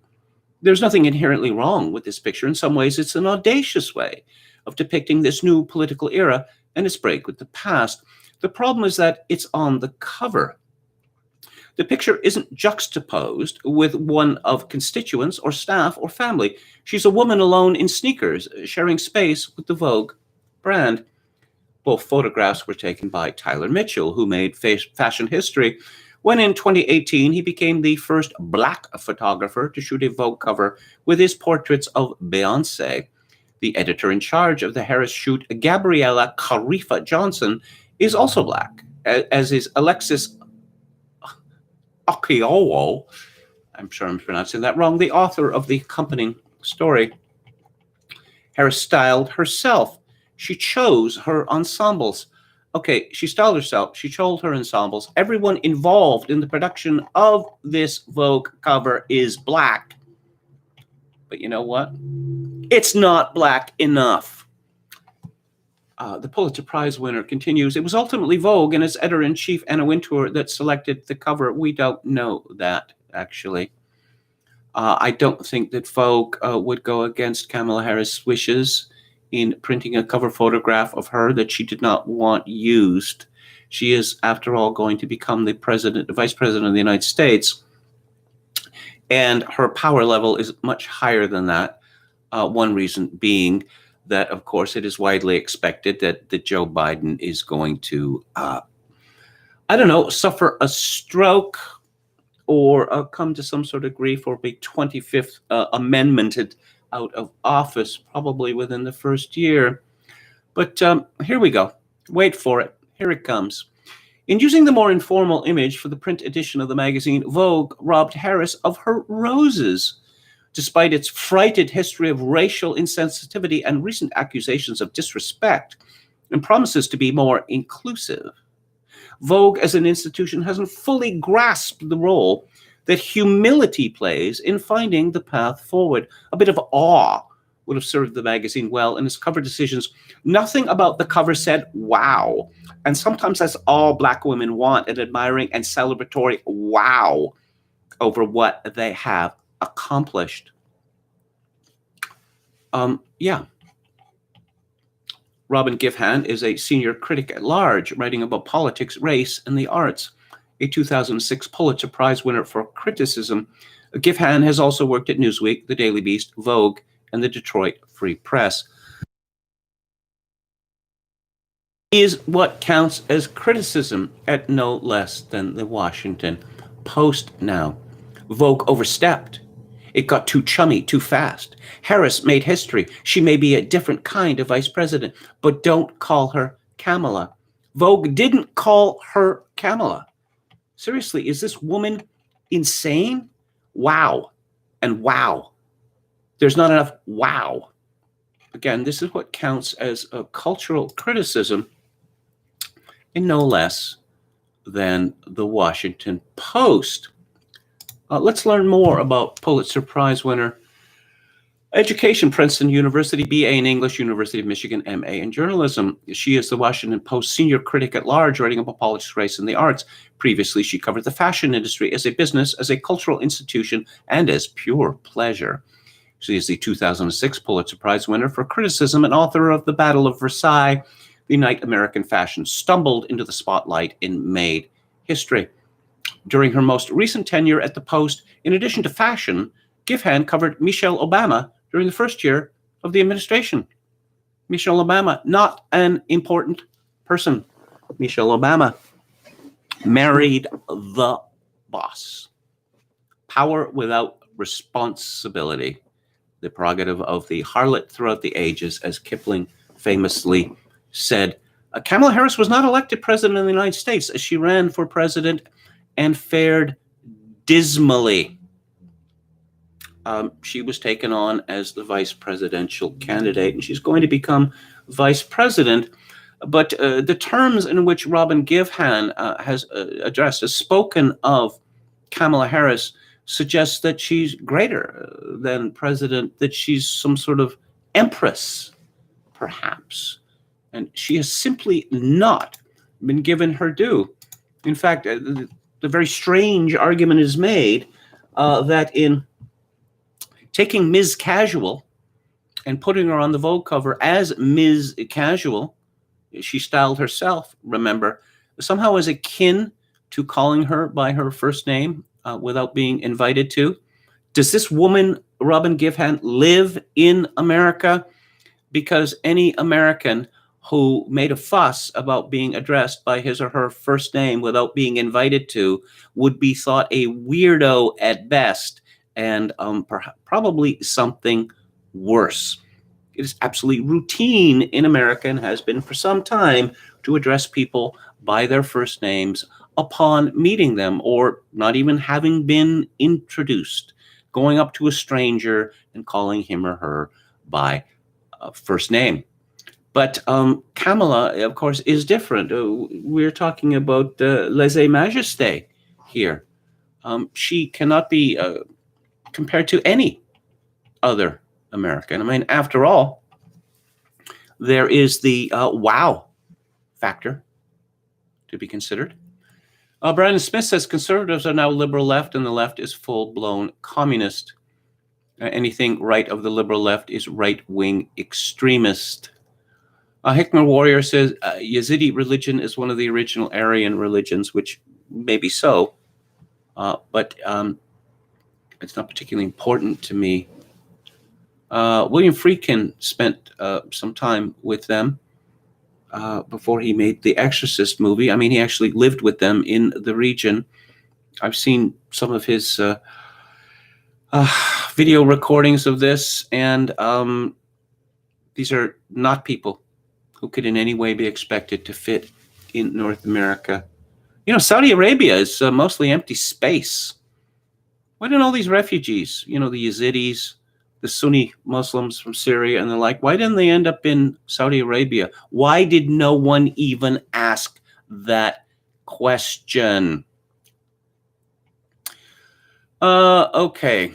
There's nothing inherently wrong with this picture. In some ways, it's an audacious way of depicting this new political era and its break with the past. The problem is that it's on the cover. The picture isn't juxtaposed with one of constituents or staff or family. She's a woman alone in sneakers, sharing space with the Vogue brand. Both photographs were taken by Tyler Mitchell, who made fashion history when in 2018 he became the first black photographer to shoot a Vogue cover with his portraits of Beyoncé. The editor in charge of the Harris shoot, Gabriella Carifa Johnson, is also black, as is Alexis Okiolo, I'm sure I'm pronouncing that wrong, the author of the accompanying story. Harris styled herself. She chose her ensembles. Okay, she styled herself. She chose her ensembles. Everyone involved in the production of this Vogue cover is black. But you know what? It's not black enough. The Pulitzer Prize winner continues, it was ultimately Vogue and its editor-in-chief, Anna Wintour, that selected the cover. We don't know that, actually. I don't think that Vogue would go against Kamala Harris' wishes in printing a cover photograph of her that she did not want used. She is, after all, going to become the vice president of the United States, and her power level is much higher than that. One reason being that, of course, it is widely expected that Joe Biden is going to, suffer a stroke or come to some sort of grief or be 25th amendmented out of office, probably within the first year. But here we go. Wait for it. Here it comes. In using the more informal image for the print edition of the magazine, Vogue robbed Harris of her roses. Despite its frighted history of racial insensitivity and recent accusations of disrespect, and promises to be more inclusive, Vogue as an institution hasn't fully grasped the role that humility plays in finding the path forward. A bit of awe would have served the magazine well in its cover decisions. Nothing about the cover said, wow. And sometimes that's all Black women want, an admiring and celebratory wow over what they have accomplished. Robin Gifhan is a senior critic at large, writing about politics, race, and the arts. A 2006 Pulitzer Prize winner for criticism, Gifhan has also worked at Newsweek, The Daily Beast, Vogue, and the Detroit Free Press. Is what counts as criticism at no less than the Washington Post now. Vogue overstepped. It got too chummy too fast. Harris made history. She may be a different kind of vice president, but don't call her Kamala. Vogue didn't call her Kamala. Seriously, is this woman insane? Wow. And wow. There's not enough wow. Again, this is what counts as a cultural criticism, and no less than the Washington Post. Let's learn more about Pulitzer Prize winner, education, Princeton University, BA in English, University of Michigan, MA in journalism. She is the Washington Post senior critic at large, writing about politics, race, and the arts. Previously, she covered the fashion industry as a business, as a cultural institution, and as pure pleasure. She is the 2006 Pulitzer Prize winner for criticism and author of The Battle of Versailles, the night American fashion stumbled into the spotlight and made history. During her most recent tenure at the Post, in addition to fashion, Gifhan covered Michelle Obama during the first year of the administration. Michelle Obama, not an important person. Michelle Obama married the boss. Power without responsibility, the prerogative of the harlot throughout the ages, as Kipling famously said. Kamala Harris was not elected president of the United States, as she ran for president and fared dismally. She was taken on as the vice presidential candidate, and she's going to become vice president. But the terms in which Robin Givhan has spoken of Kamala Harris suggests that she's greater than president, that she's some sort of empress, perhaps. And she has simply not been given her due. In fact, the very strange argument is made that in taking Ms. Casual and putting her on the Vogue cover as Ms. Casual, she styled herself, remember, somehow as akin to calling her by her first name without being invited to. Does this woman, Robin Givhan, live in America? Because any American who made a fuss about being addressed by his or her first name without being invited to would be thought a weirdo at best, and probably something worse. It is absolutely routine in America, and has been for some time, to address people by their first names upon meeting them, or not even having been introduced, going up to a stranger and calling him or her by first name. But Kamala, of course, is different. We're talking about lèse-majesté here. She cannot be compared to any other American. I mean, after all, there is the wow factor to be considered. Brandon Smith says conservatives are now liberal left, and the left is full-blown communist. Anything right of the liberal left is right-wing extremist. Hikmah Warrior says Yazidi religion is one of the original Aryan religions, which may be so, but it's not particularly important to me. William Friedkin spent some time with them before he made the Exorcist movie. I mean, he actually lived with them in the region. I've seen some of his video recordings of this, and these are not people who could in any way be expected to fit in North America. You know, Saudi Arabia is mostly empty space. Why didn't all these refugees, you know, the Yazidis, the Sunni Muslims from Syria and the like, why didn't they end up in Saudi Arabia? Why did no one even ask that question? Okay.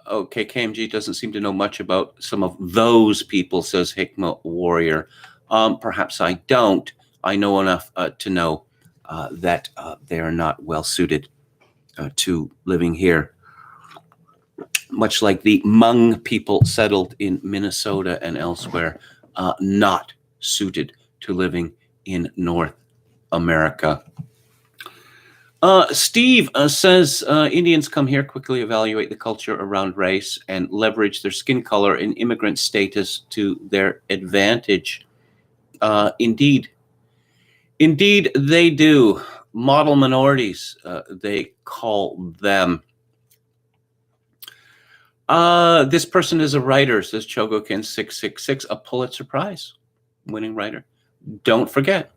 Okay, KMG doesn't seem to know much about some of those people, says Hikmah Warrior. Perhaps I don't. I know enough to know that they are not well suited to living here. Much like the Hmong people settled in Minnesota and elsewhere, not suited to living in North America. Steve says Indians come here, quickly evaluate the culture around race, and leverage their skin color and immigrant status to their advantage. Indeed they do. Model minorities, they call them. This person is a writer, says Chogokin666, a Pulitzer Prize winning writer. Don't forget.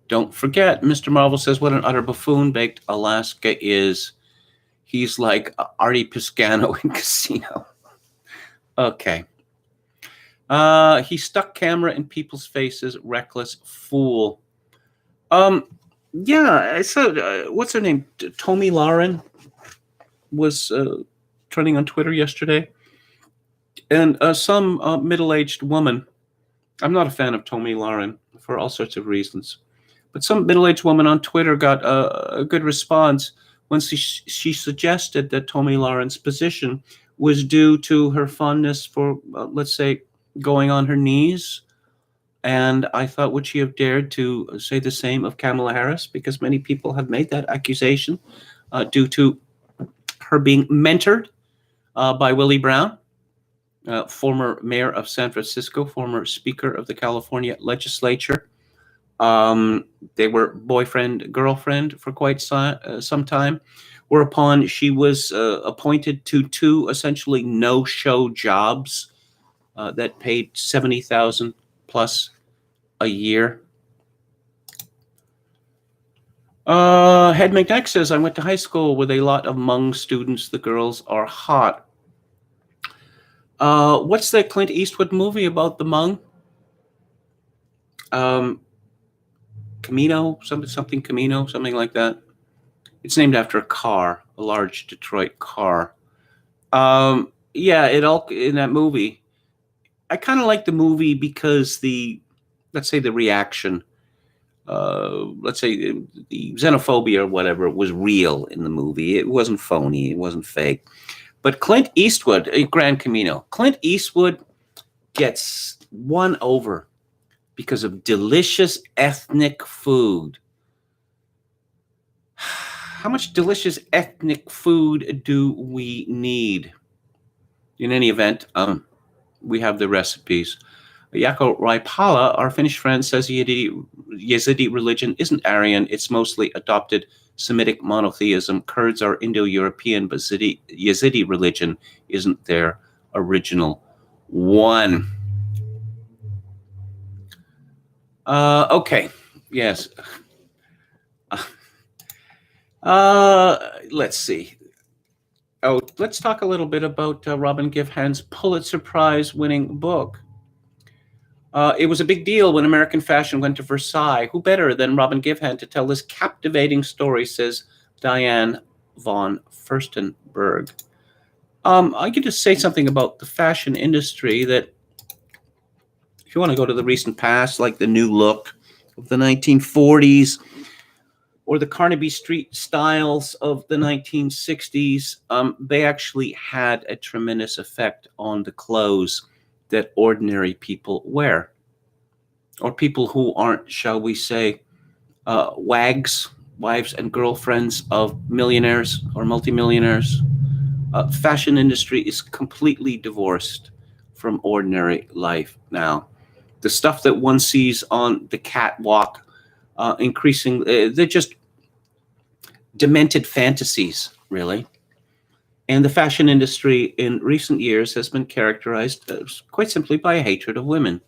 Mr. Marvel says, what an utter buffoon Baked Alaska is. He's like Artie Piscano in Casino. Okay. He stuck camera in people's faces. Reckless fool. Yeah, so what's her name? Tomi Lahren was trending on Twitter yesterday. And some middle-aged woman, I'm not a fan of Tomi Lahren for all sorts of reasons, but some middle-aged woman on Twitter got a good response when she suggested that Tomi Lahren's position was due to her fondness for, let's say, going on her knees. And I thought, would she have dared to say the same of Kamala Harris? Because many people have made that accusation due to her being mentored by Willie Brown, former mayor of San Francisco, former speaker of the California legislature. They were boyfriend, girlfriend for quite some time, whereupon she was appointed to two essentially no-show jobs that paid $70,000 plus a year. Head McNeck says, I went to high school with a lot of Hmong students. The girls are hot. What's that Clint Eastwood movie about the Hmong? Camino, something Camino, something like that. It's named after a car, a large Detroit car. Yeah, it all in that movie. I kind of like the movie because let's say the reaction, let's say the xenophobia or whatever was real in the movie. It wasn't phony. It wasn't fake. But Clint Eastwood, Gran Camino, Clint Eastwood gets won over because of delicious ethnic food. How much delicious ethnic food do we need? In any event, we have the recipes. Yako Raipala, our Finnish friend, says Yazidi religion isn't Aryan. It's mostly adopted Semitic monotheism. Kurds are Indo-European, but Yazidi religion isn't their original one. Okay. Yes. Let's see. Oh, let's talk a little bit about Robin Givhan's Pulitzer Prize winning book. It was a big deal when American fashion went to Versailles. Who better than Robin Givhan to tell this captivating story, says Diane von Furstenberg. I could just say something about the fashion industry that if you want to go to the recent past, like the new look of the 1940s, or the Carnaby Street styles of the 1960s, they actually had a tremendous effect on the clothes that ordinary people wear, or people who aren't, shall we say, wags, wives and girlfriends of millionaires or multimillionaires. Fashion industry is completely divorced from ordinary life now. The stuff that one sees on the catwalk, they're just demented fantasies, really. And the fashion industry in recent years has been characterized quite simply by a hatred of women,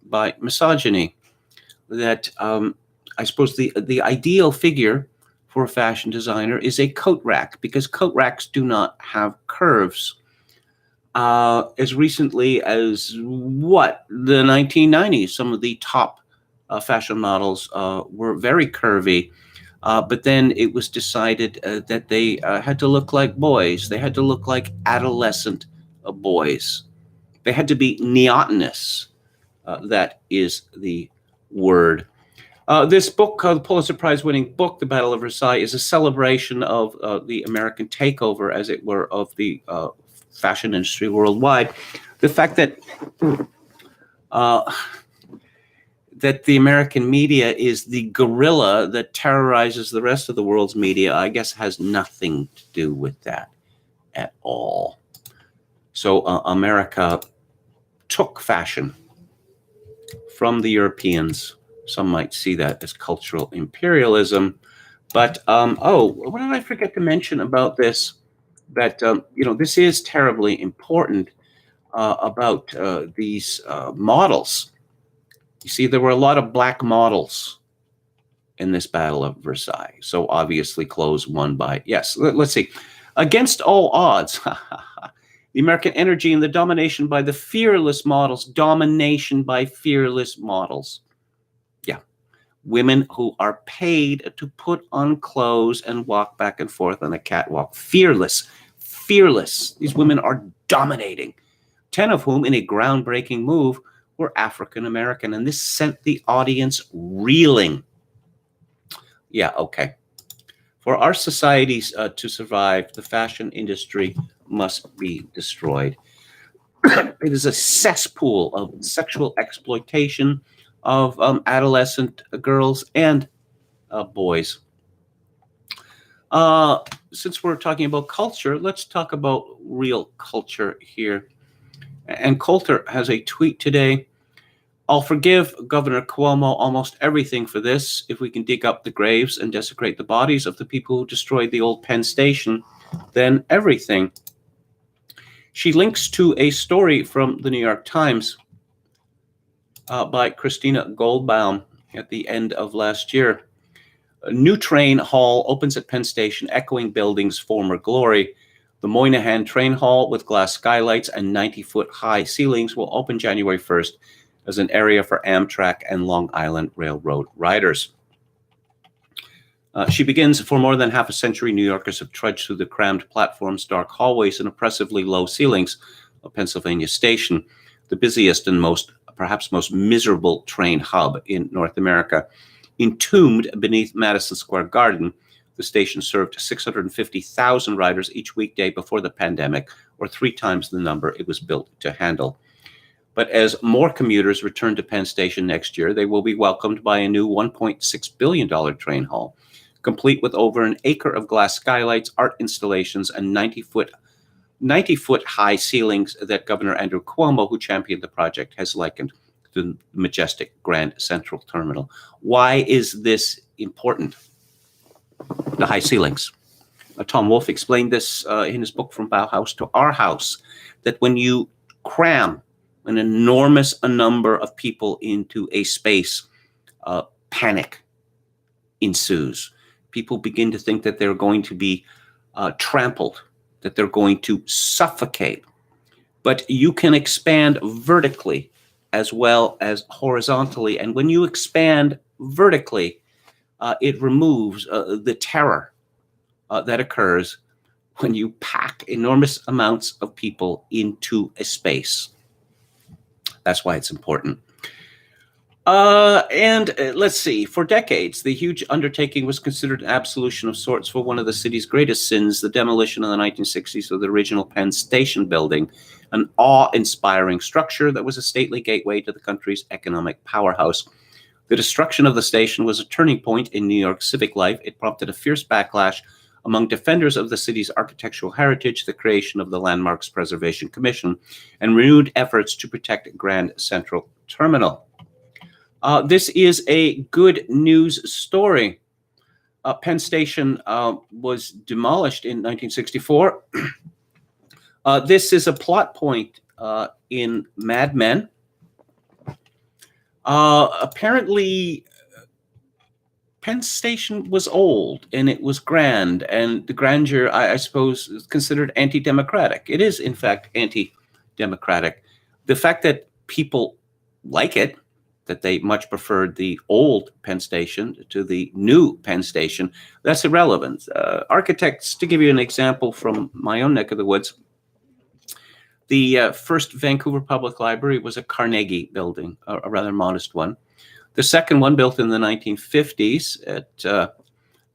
by misogyny. That I suppose the ideal figure for a fashion designer is a coat rack, because coat racks do not have curves. As recently as the 1990s, some of the top fashion models were very curvy. But then it was decided that they had to look like boys. They had to look like adolescent boys. They had to be neotenous. That is the word. This book, the Pulitzer Prize-winning book, The Battle of Versailles, is a celebration of the American takeover, as it were, of the fashion industry worldwide. The fact that the American media is the gorilla that terrorizes the rest of the world's media, I guess, has nothing to do with that at all. So America took fashion from the Europeans. Some might see that as cultural imperialism. But what did I forget to mention about this? That this is terribly important about these models. You see, there were a lot of black models in this Battle of Versailles. So obviously clothes won by, yes, let's see. Against all odds, the American energy and the domination by the fearless models. Domination by fearless models. Yeah. Women who are paid to put on clothes and walk back and forth on a catwalk. Fearless. Fearless. These women are dominating. 10 of whom, in a groundbreaking move, were African American. And this sent the audience reeling. Yeah, okay. For our societies to survive, the fashion industry must be destroyed. It is a cesspool of sexual exploitation of adolescent girls and boys. Since we're talking about culture, let's talk about real culture here. And Coulter has a tweet today. I'll forgive Governor Cuomo almost everything for this if we can dig up the graves and desecrate the bodies of the people who destroyed the old Penn Station, then everything. She links to a story from the New York Times by Christina Goldbaum at the end of last year. A new train hall opens at Penn Station, echoing building's former glory. The Moynihan Train Hall, with glass skylights and 90-foot high ceilings, will open January 1st as an area for Amtrak and Long Island Railroad riders. She begins, for more than half a century, New Yorkers have trudged through the crammed platforms, dark hallways, and oppressively low ceilings of Pennsylvania Station, the busiest and perhaps most miserable train hub in North America. Entombed beneath Madison Square Garden, the station served 650,000 riders each weekday before the pandemic, or 3 times the number it was built to handle. But as more commuters return to Penn Station next year, they will be welcomed by a new $1.6 billion train hall, complete with over an acre of glass skylights, art installations, and 90-foot high ceilings that Governor Andrew Cuomo, who championed the project, has likened to the majestic Grand Central Terminal. Why is this important? The high ceilings. Tom Wolfe explained this in his book From Bauhaus to Our House, that when you cram an enormous number of people into a space, panic ensues. People begin to think that they're going to be trampled, that they're going to suffocate. But you can expand vertically as well as horizontally. And when you expand vertically, it removes the terror that occurs when you pack enormous amounts of people into a space. That's why it's important. Let's see, for decades, the huge undertaking was considered an absolution of sorts for one of the city's greatest sins, the demolition in the 1960s of the original Penn Station building, an awe-inspiring structure that was a stately gateway to the country's economic powerhouse. The destruction of the station was a turning point in New York's civic life. It prompted a fierce backlash among defenders of the city's architectural heritage, the creation of the Landmarks Preservation Commission, and renewed efforts to protect Grand Central Terminal. This is a good news story. Penn Station was demolished in 1964. This is a plot point in Mad Men. Apparently, Penn Station was old and it was grand, and the grandeur, I suppose, is considered anti-democratic. It is, in fact, anti-democratic. The fact that people like it, that they much preferred the old Penn Station to the new Penn Station, that's irrelevant. Architects, to give you an example from my own neck of the woods, the first Vancouver Public Library was a Carnegie building, a rather modest one. The second one, built in the 1950s at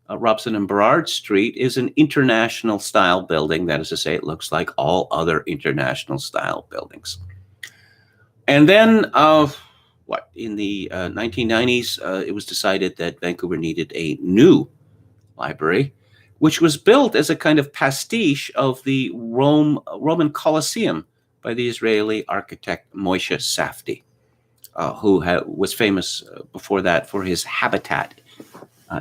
Robson and Burrard Street, is an international style building. That is to say, it looks like all other international style buildings. And then, in the 1990s, it was decided that Vancouver needed a new library, which was built as a kind of pastiche of the Roman Colosseum by the Israeli architect Moshe Safdie, who was famous before that for his habitat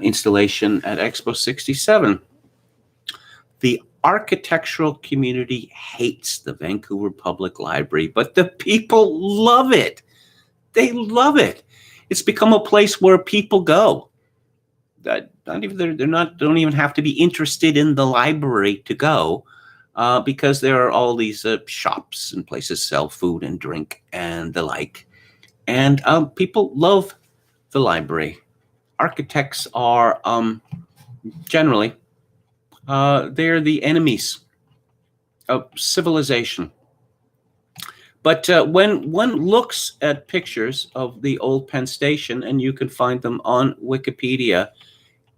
installation at Expo 67. The architectural community hates the Vancouver Public Library, but the people love it. They love it. It's become a place where people go. Don't even have to be interested in the library to go, because there are all these shops and places sell food and drink and the like, and people love the library. Architects are generally they're the enemies of civilization. But when one looks at pictures of the old Penn Station, and you can find them on Wikipedia,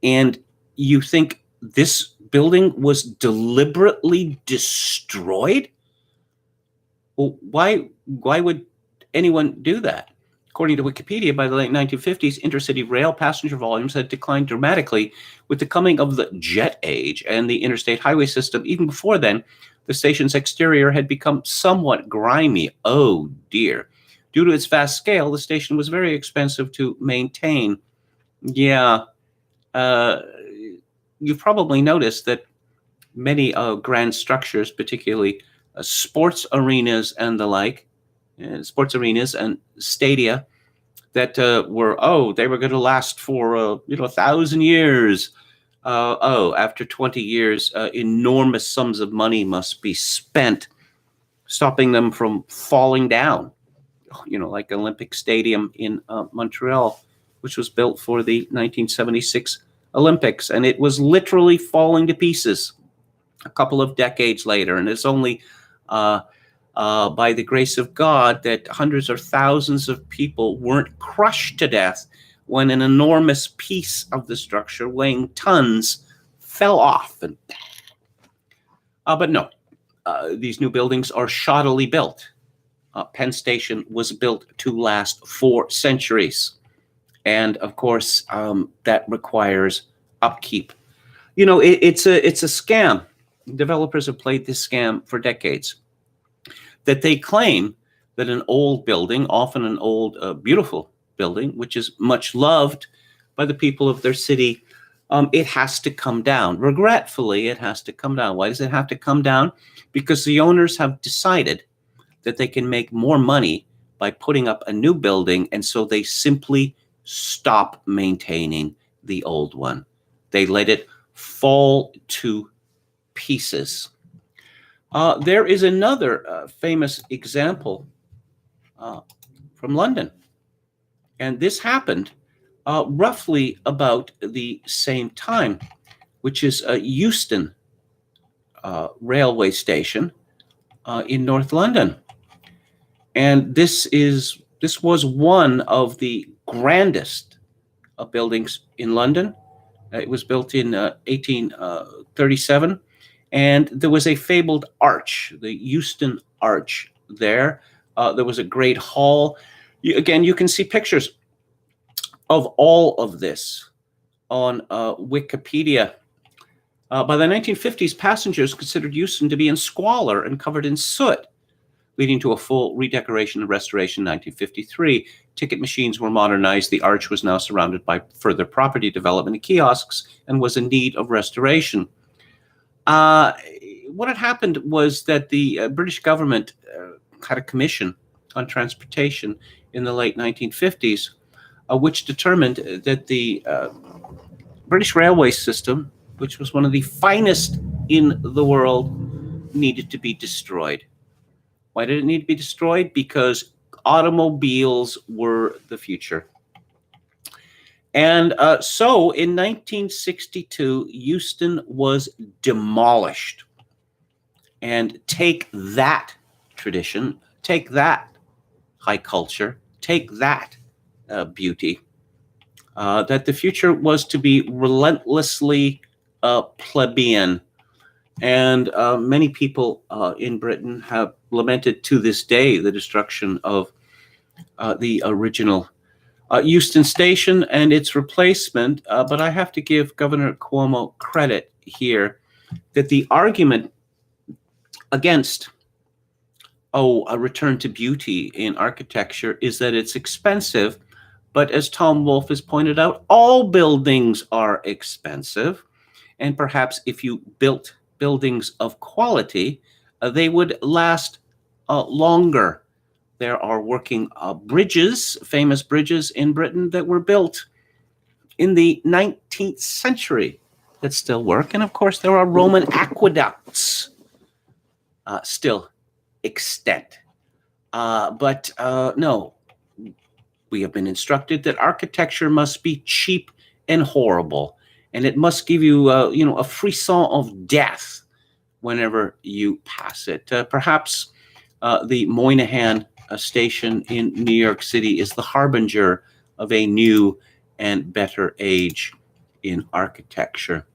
and you think this building was deliberately destroyed, well, why would anyone do that? According to Wikipedia, by the late 1950s, intercity rail passenger volumes had declined dramatically with the coming of the jet age and the interstate highway system. Even before then, the station's exterior had become somewhat grimy. Oh dear. Due to its vast scale, the station was very expensive to maintain. Yeah, you've probably noticed that many grand structures, particularly sports arenas and the like, sports arenas and stadia that they were going to last for 1,000 years. After 20 years, enormous sums of money must be spent stopping them from falling down. Like Olympic Stadium in Montreal, which was built for the 1976 Olympics, and it was literally falling to pieces a couple of decades later. And it's only by the grace of God that hundreds or thousands of people weren't crushed to death when an enormous piece of the structure weighing tons fell off. But no, these new buildings are shoddily built. Penn Station was built to last 4 centuries. And of course, that requires upkeep. It's a scam. Developers have played this scam for decades, that they claim that an old building, often an old, beautiful building, which is much loved by the people of their city, it has to come down. Regretfully, it has to come down. Why does it have to come down? Because the owners have decided that they can make more money by putting up a new building, and so they simply stop maintaining the old one. They let it fall to pieces. There is another famous example from London, and this happened roughly about the same time, which is Euston railway station in North London. And this was one of the grandest buildings in London. It was built in 1837, and there was a fabled arch, the Euston Arch there. There was a great hall. You can see pictures of all of this on Wikipedia. By the 1950s, passengers considered Euston to be in squalor and covered in soot, leading to a full redecoration and restoration in 1953. Ticket machines were modernized. The arch was now surrounded by further property development and kiosks and was in need of restoration. What had happened was that the British government had a commission on transportation in the late 1950s, which determined that the British railway system, which was one of the finest in the world, needed to be destroyed. Why did it need to be destroyed? Because automobiles were the future. And so in 1962, Euston was demolished. And take that tradition, take that high culture, take that beauty, that the future was to be relentlessly plebeian. And many people in Britain have lamented to this day the destruction of the original Euston Station and its replacement. But I have to give Governor Cuomo credit here that the argument against a return to beauty in architecture is that it's expensive, But as Tom Wolfe has pointed out, all buildings are expensive. And perhaps if you built buildings of quality, they would last longer. There are working bridges, famous bridges in Britain that were built in the 19th century that still work. And of course, there are Roman aqueducts still extant. But no, we have been instructed that architecture must be cheap and horrible, and it must give you, a frisson of death whenever you pass it. Perhaps the Moynihan station in New York City is the harbinger of a new and better age in architecture.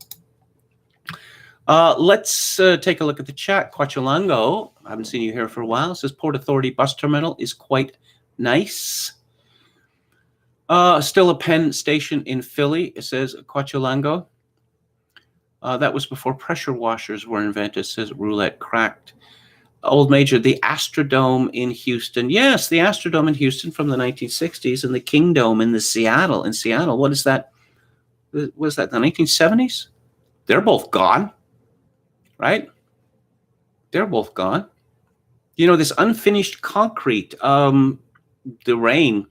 Let's take a look at the chat. Quachulango, I haven't seen you here for a while, says Port Authority bus terminal is quite nice. Still a Penn station in Philly, it says Quachulango. That was before pressure washers were invented, says Roulette Cracked. Old Major, the Astrodome in Houston. Yes, the Astrodome in Houston from the 1960s, and the Kingdome in Seattle. What is that? Was that the 1970s? They're both gone, right? They're both gone. This unfinished concrete, the rain,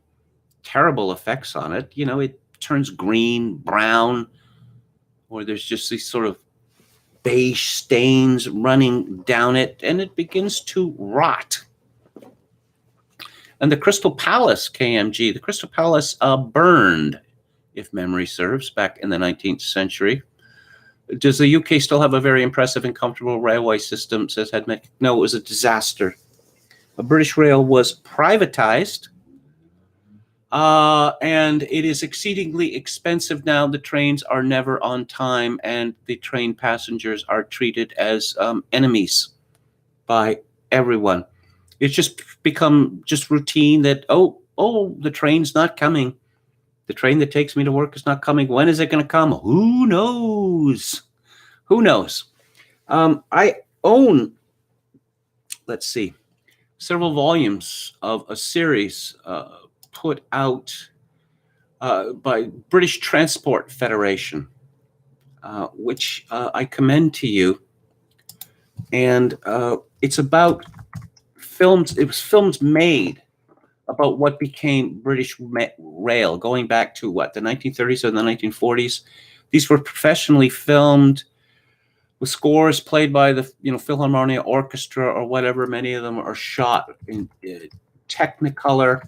terrible effects on it. It turns green, brown, or there's just these sort of beige stains running down it, and it begins to rot. And the Crystal Palace, KMG, the Crystal Palace burned, if memory serves, back in the 19th century. Does the UK still have a very impressive and comfortable railway system, says Hedman? No, it was a disaster. British Rail was privatized, and it is exceedingly expensive now. The trains are never on time, and the train passengers are treated as enemies by everyone. It's just become routine that, the train's not coming. The train that takes me to work is not coming. When is it going to come? Who knows? I own, let's see, several volumes of a series put out by British Transport Federation, which I commend to you. And it's about films. It was films made about what became British Rail, going back to the 1930s or the 1940s. These were professionally filmed with scores played by the Philharmonia Orchestra or whatever. Many of them are shot in Technicolor.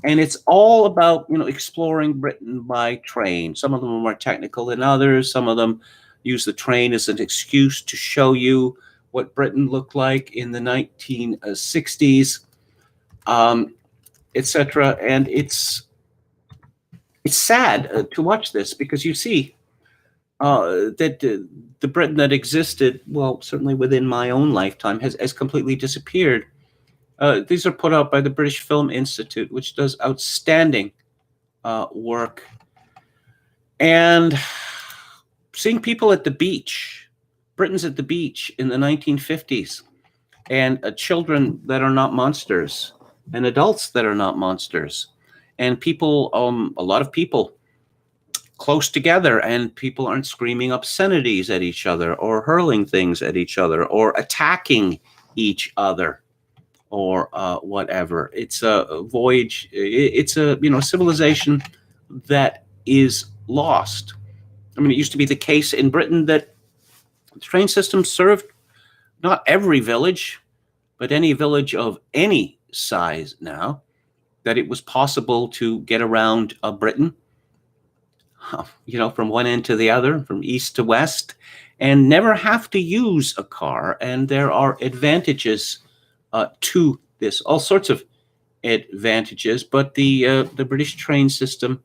And it's all about, exploring Britain by train. Some of them are more technical than others. Some of them use the train as an excuse to show you what Britain looked like in the 1960s, etc. And it's sad to watch this, because you see that the Britain that existed, well, certainly within my own lifetime, has completely disappeared. These are put out by the British Film Institute, which does outstanding work. And seeing people at the beach, Britons at the beach in the 1950s, and children that are not monsters, and adults that are not monsters, and people, a lot of people close together, and people aren't screaming obscenities at each other, or hurling things at each other, or attacking each other, or whatever. It's a voyage. It's a civilization that is lost. I mean, it used to be the case in Britain that the train system served not every village, but any village of any size now, that it was possible to get around Britain, from one end to the other, from east to west, and never have to use a car. And there are advantages to this, all sorts of advantages, but the British train system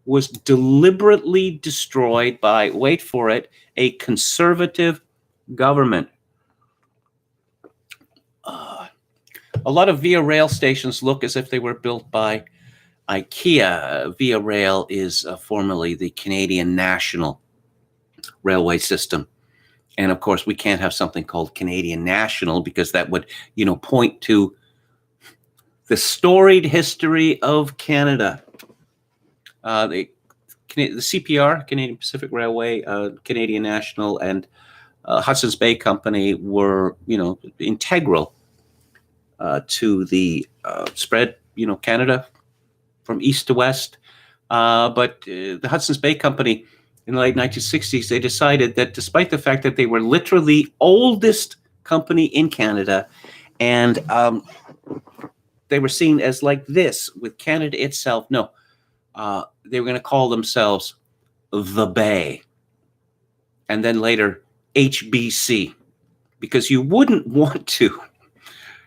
was deliberately destroyed by, wait for it, a conservative government. A lot of Via Rail stations look as if they were built by IKEA. Via Rail is formerly the Canadian National Railway System. And of course, we can't have something called Canadian National, because that would, point to the storied history of Canada. The CPR, Canadian Pacific Railway, Canadian National, and Hudson's Bay Company were, integral to the spread, Canada from east to west. But the Hudson's Bay Company in the late 1960s, they decided that despite the fact that they were literally the oldest company in Canada, and they were seen as like this with Canada itself, no, they were going to call themselves the Bay, and then later HBC, because you wouldn't want to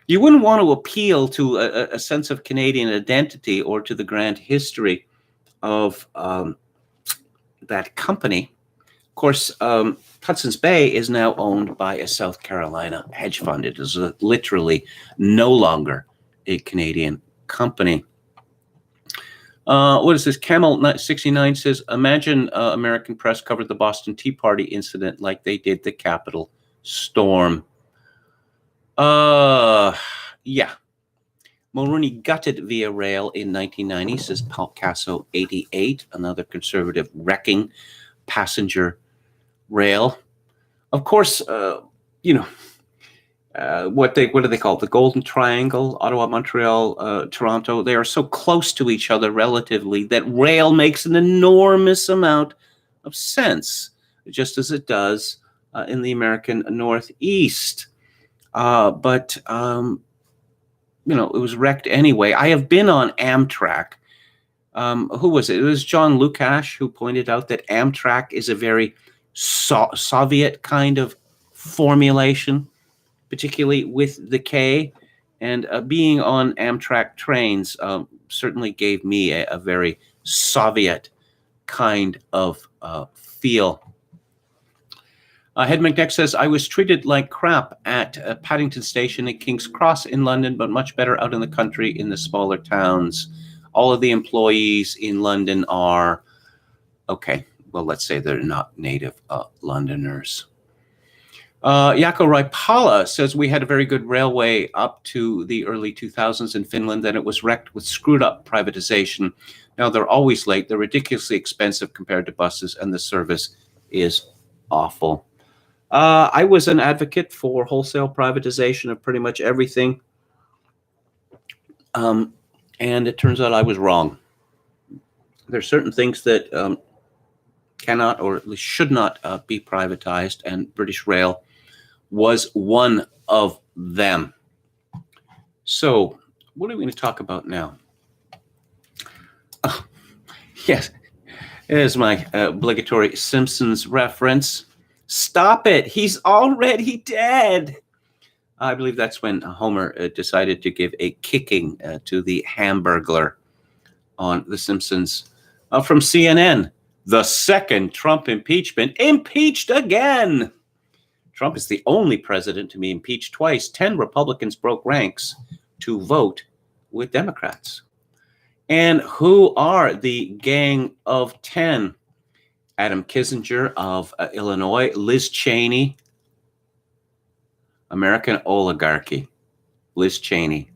appeal to a sense of Canadian identity or to the grand history of that company. Of course, Hudson's Bay is now owned by a South Carolina hedge fund. It is literally no longer a Canadian company. What is this? Camel69 says, imagine American press covered the Boston Tea Party incident like they did the Capitol storm. Yeah. Mulroney gutted Via Rail in 1990, says Palcasso 88, another conservative wrecking passenger rail. Of course, what do they call it? The Golden Triangle, Ottawa, Montreal, Toronto. They are so close to each other relatively that rail makes an enormous amount of sense, just as it does in the American Northeast. But it was wrecked anyway. I have been on Amtrak. Who was it? It was John Lukash who pointed out that Amtrak is a very Soviet kind of formulation, particularly with the K. And being on Amtrak trains certainly gave me a very Soviet kind of feel. Head McNeck says, I was treated like crap at Paddington Station at King's Cross in London, but much better out in the country in the smaller towns. All of the employees in London are, okay, well, let's say they're not native Londoners. Jaakko Raipala says, we had a very good railway up to the early 2000s in Finland, then it was wrecked with screwed up privatization. Now they're always late. They're ridiculously expensive compared to buses, and the service is awful. I was an advocate for wholesale privatization of pretty much everything. And it turns out I was wrong. There are certain things that cannot, or at least should not, be privatized, and British Rail was one of them. So, what are we going to talk about now? Yes, there's my obligatory Simpsons reference. Stop it. He's already dead. I believe that's when Homer decided to give a kicking to the Hamburglar on The Simpsons. From CNN, the second Trump impeachment, impeached again. Trump is the only president to be impeached twice. 10 Republicans broke ranks to vote with Democrats. And who are the Gang of 10? Adam Kinzinger of Illinois, Liz Cheney, American oligarchy, Liz Cheney,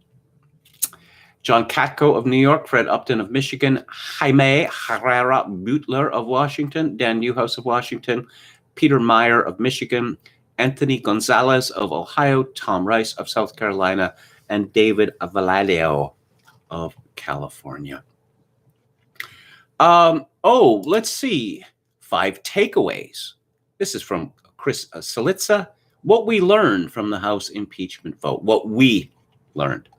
John Katko of New York, Fred Upton of Michigan, Jaime Herrera Butler of Washington, Dan Newhouse of Washington, Peter Meyer of Michigan, Anthony Gonzalez of Ohio, Tom Rice of South Carolina, and David Valadao of California. Let's see. 5 takeaways. This is from Chris Salitza. What we learned from the House impeachment vote. What we learned.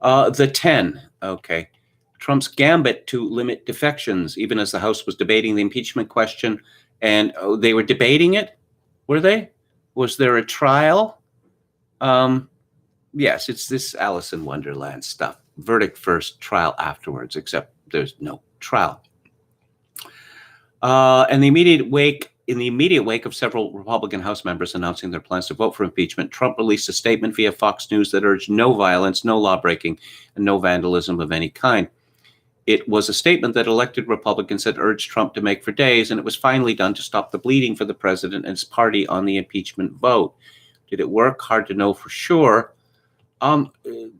The 10. Okay. Trump's gambit to limit defections, even as the House was debating the impeachment question. And they were debating it? Were they? Was there a trial? Yes, it's this Alice in Wonderland stuff. Verdict first, trial afterwards, except there's no trial. In the immediate wake of several Republican House members announcing their plans to vote for impeachment, Trump released a statement via Fox News that urged no violence, no lawbreaking, and no vandalism of any kind. It was a statement that elected Republicans had urged Trump to make for days, and it was finally done to stop the bleeding for the president and his party on the impeachment vote. Did it work? Hard to know for sure.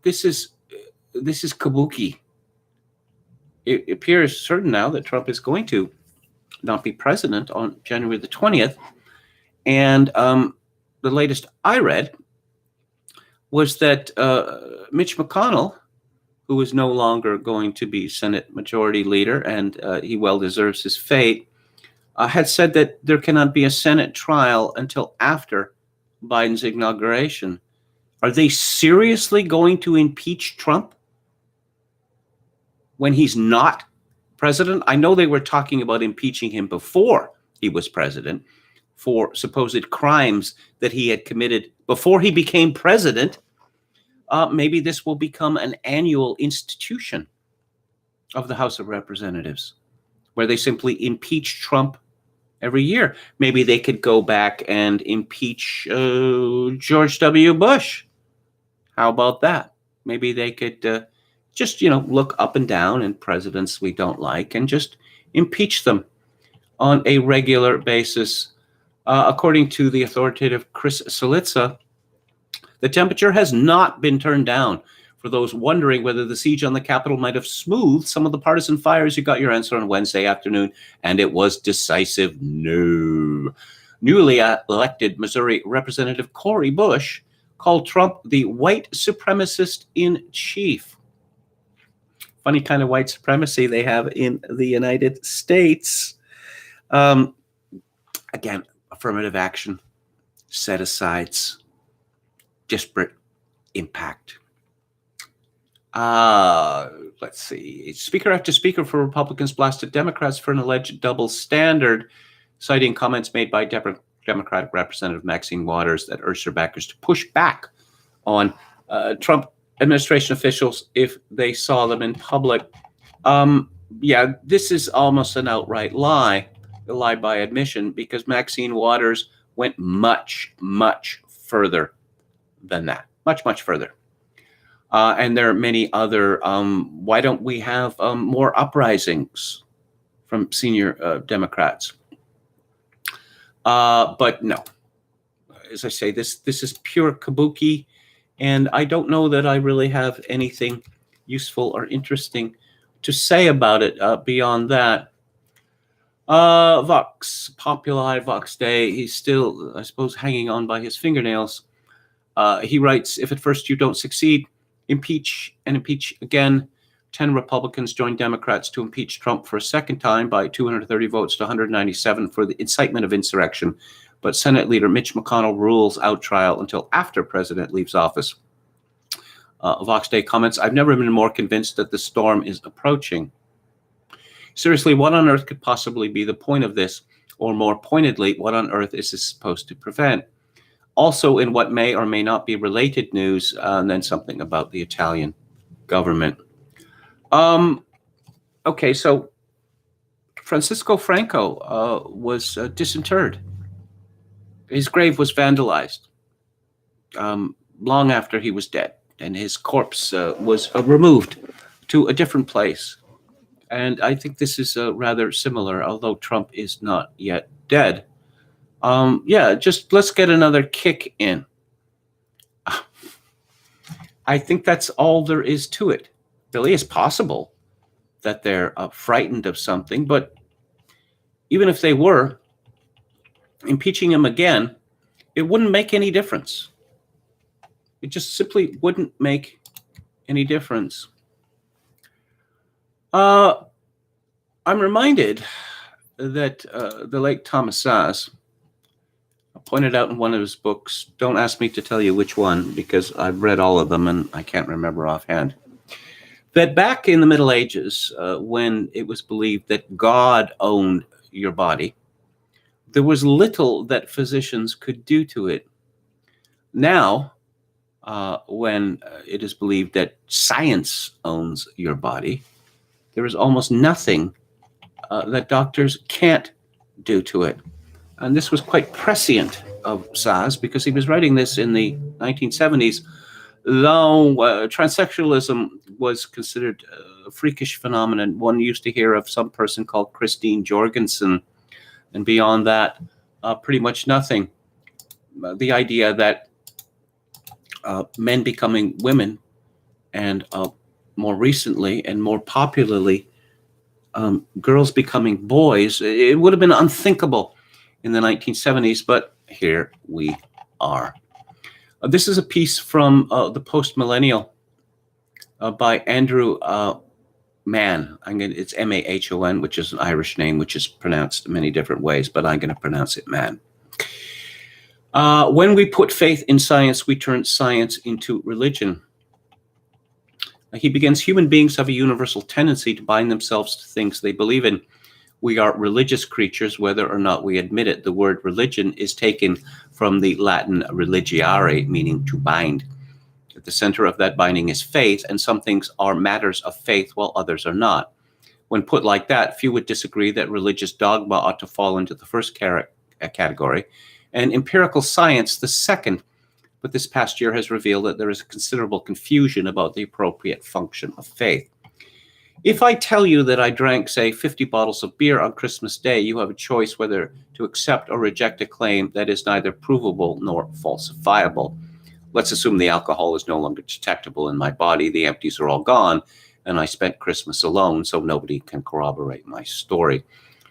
This is kabuki. it appears certain now that Trump is going to not be president on January the 20th. And the latest I read was that Mitch McConnell, who is no longer going to be Senate Majority Leader, and he well deserves his fate, had said that there cannot be a Senate trial until after Biden's inauguration. Are they seriously going to impeach Trump when he's not president? I know they were talking about impeaching him before he was president for supposed crimes that he had committed before he became president. Maybe this will become an annual institution of the House of Representatives, where they simply impeach Trump every year. Maybe they could go back and impeach George W. Bush. How about that? Maybe they could just, look up and down in presidents we don't like and just impeach them on a regular basis. According to the authoritative Chris Cillizza, the temperature has not been turned down. For those wondering whether the siege on the Capitol might have smoothed some of the partisan fires, you got your answer on Wednesday afternoon, and it was decisive no. Newly elected Missouri Representative Cori Bush called Trump the white supremacist in chief. Funny kind of white supremacy they have in the United States. Again, affirmative action, set-asides, disparate impact. Let's see. Speaker after speaker for Republicans blasted Democrats for an alleged double standard, citing comments made by Democratic Representative Maxine Waters that urged her backers to push back on Trump administration officials if they saw them in public. This is almost an outright lie, a lie by admission, because Maxine Waters went much, much further than that. Much, much further. And there are many other, why don't we have more uprisings from senior Democrats? But no, as I say, this is pure kabuki, and I don't know that I really have anything useful or interesting to say about it beyond that. Vox Populi, Vox Day, he's still, I suppose, hanging on by his fingernails. He writes, if at first you don't succeed, impeach and impeach again. 10 Republicans joined Democrats to impeach Trump for a second time by 230 votes to 197 for the incitement of insurrection. But Senate Leader Mitch McConnell rules out trial until after President leaves office. Vox Day comments, I've never been more convinced that the storm is approaching. Seriously, what on earth could possibly be the point of this? Or more pointedly, what on earth is this supposed to prevent? Also, in what may or may not be related news, and then something about the Italian government. Okay, so Francisco Franco was disinterred. His grave was vandalized long after he was dead, and his corpse was removed to a different place. And I think this is rather similar, although Trump is not yet dead. Just let's get another kick in. I think that's all there is to it. Really, it's possible that they're frightened of something, but even if they were, impeaching him again, it wouldn't make any difference. It just simply wouldn't make any difference. I'm reminded that the late Thomas Szasz pointed out in one of his books, don't ask me to tell you which one, because I've read all of them and I can't remember offhand, that back in the Middle Ages, when it was believed that God owned your body, there was little that physicians could do to it. Now, when it is believed that science owns your body, there is almost nothing that doctors can't do to it. And this was quite prescient of Szasz, because he was writing this in the 1970s, though transsexualism was considered a freakish phenomenon. One used to hear of some person called Christine Jorgensen, and beyond that, pretty much nothing. The idea that men becoming women, and more recently and more popularly, girls becoming boys. It would have been unthinkable in the 1970s, but here we are. This is a piece from the Post-Millennial by Andrew Mann. It's Mahon, which is an Irish name, which is pronounced many different ways, but I'm going to pronounce it Mann. When we put faith in science, we turn science into religion. He begins, human beings have a universal tendency to bind themselves to things they believe in. We are religious creatures, whether or not we admit it. The word religion is taken from the Latin religiare, meaning to bind. At the center of that binding is faith, and some things are matters of faith while others are not. When put like that, few would disagree that religious dogma ought to fall into the first category, and empirical science the second. But this past year has revealed that there is a considerable confusion about the appropriate function of faith. If I tell you that I drank, say, 50 bottles of beer on Christmas Day, you have a choice whether to accept or reject a claim that is neither provable nor falsifiable. Let's assume the alcohol is no longer detectable in my body, the empties are all gone, and I spent Christmas alone, so nobody can corroborate my story.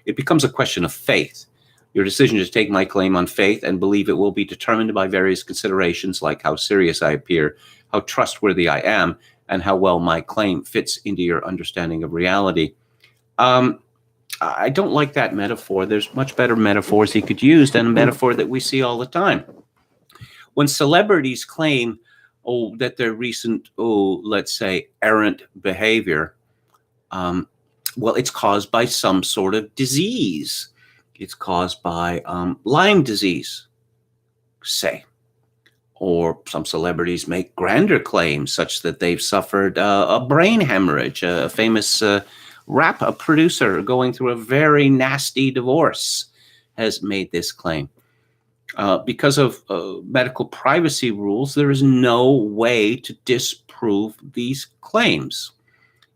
It becomes a question of faith. Your decision to take my claim on faith and believe it will be determined by various considerations like how serious I appear, how trustworthy I am, and how well my claim fits into your understanding of reality. I don't like that metaphor. There's much better metaphors he could use than a metaphor that we see all the time. When celebrities claim, that their recent, let's say, errant behavior, well, it's caused by some sort of disease. It's caused by Lyme disease, say. Or some celebrities make grander claims, such that they've suffered a brain hemorrhage. A famous rap producer going through a very nasty divorce has made this claim. Because of medical privacy rules, there is no way to disprove these claims.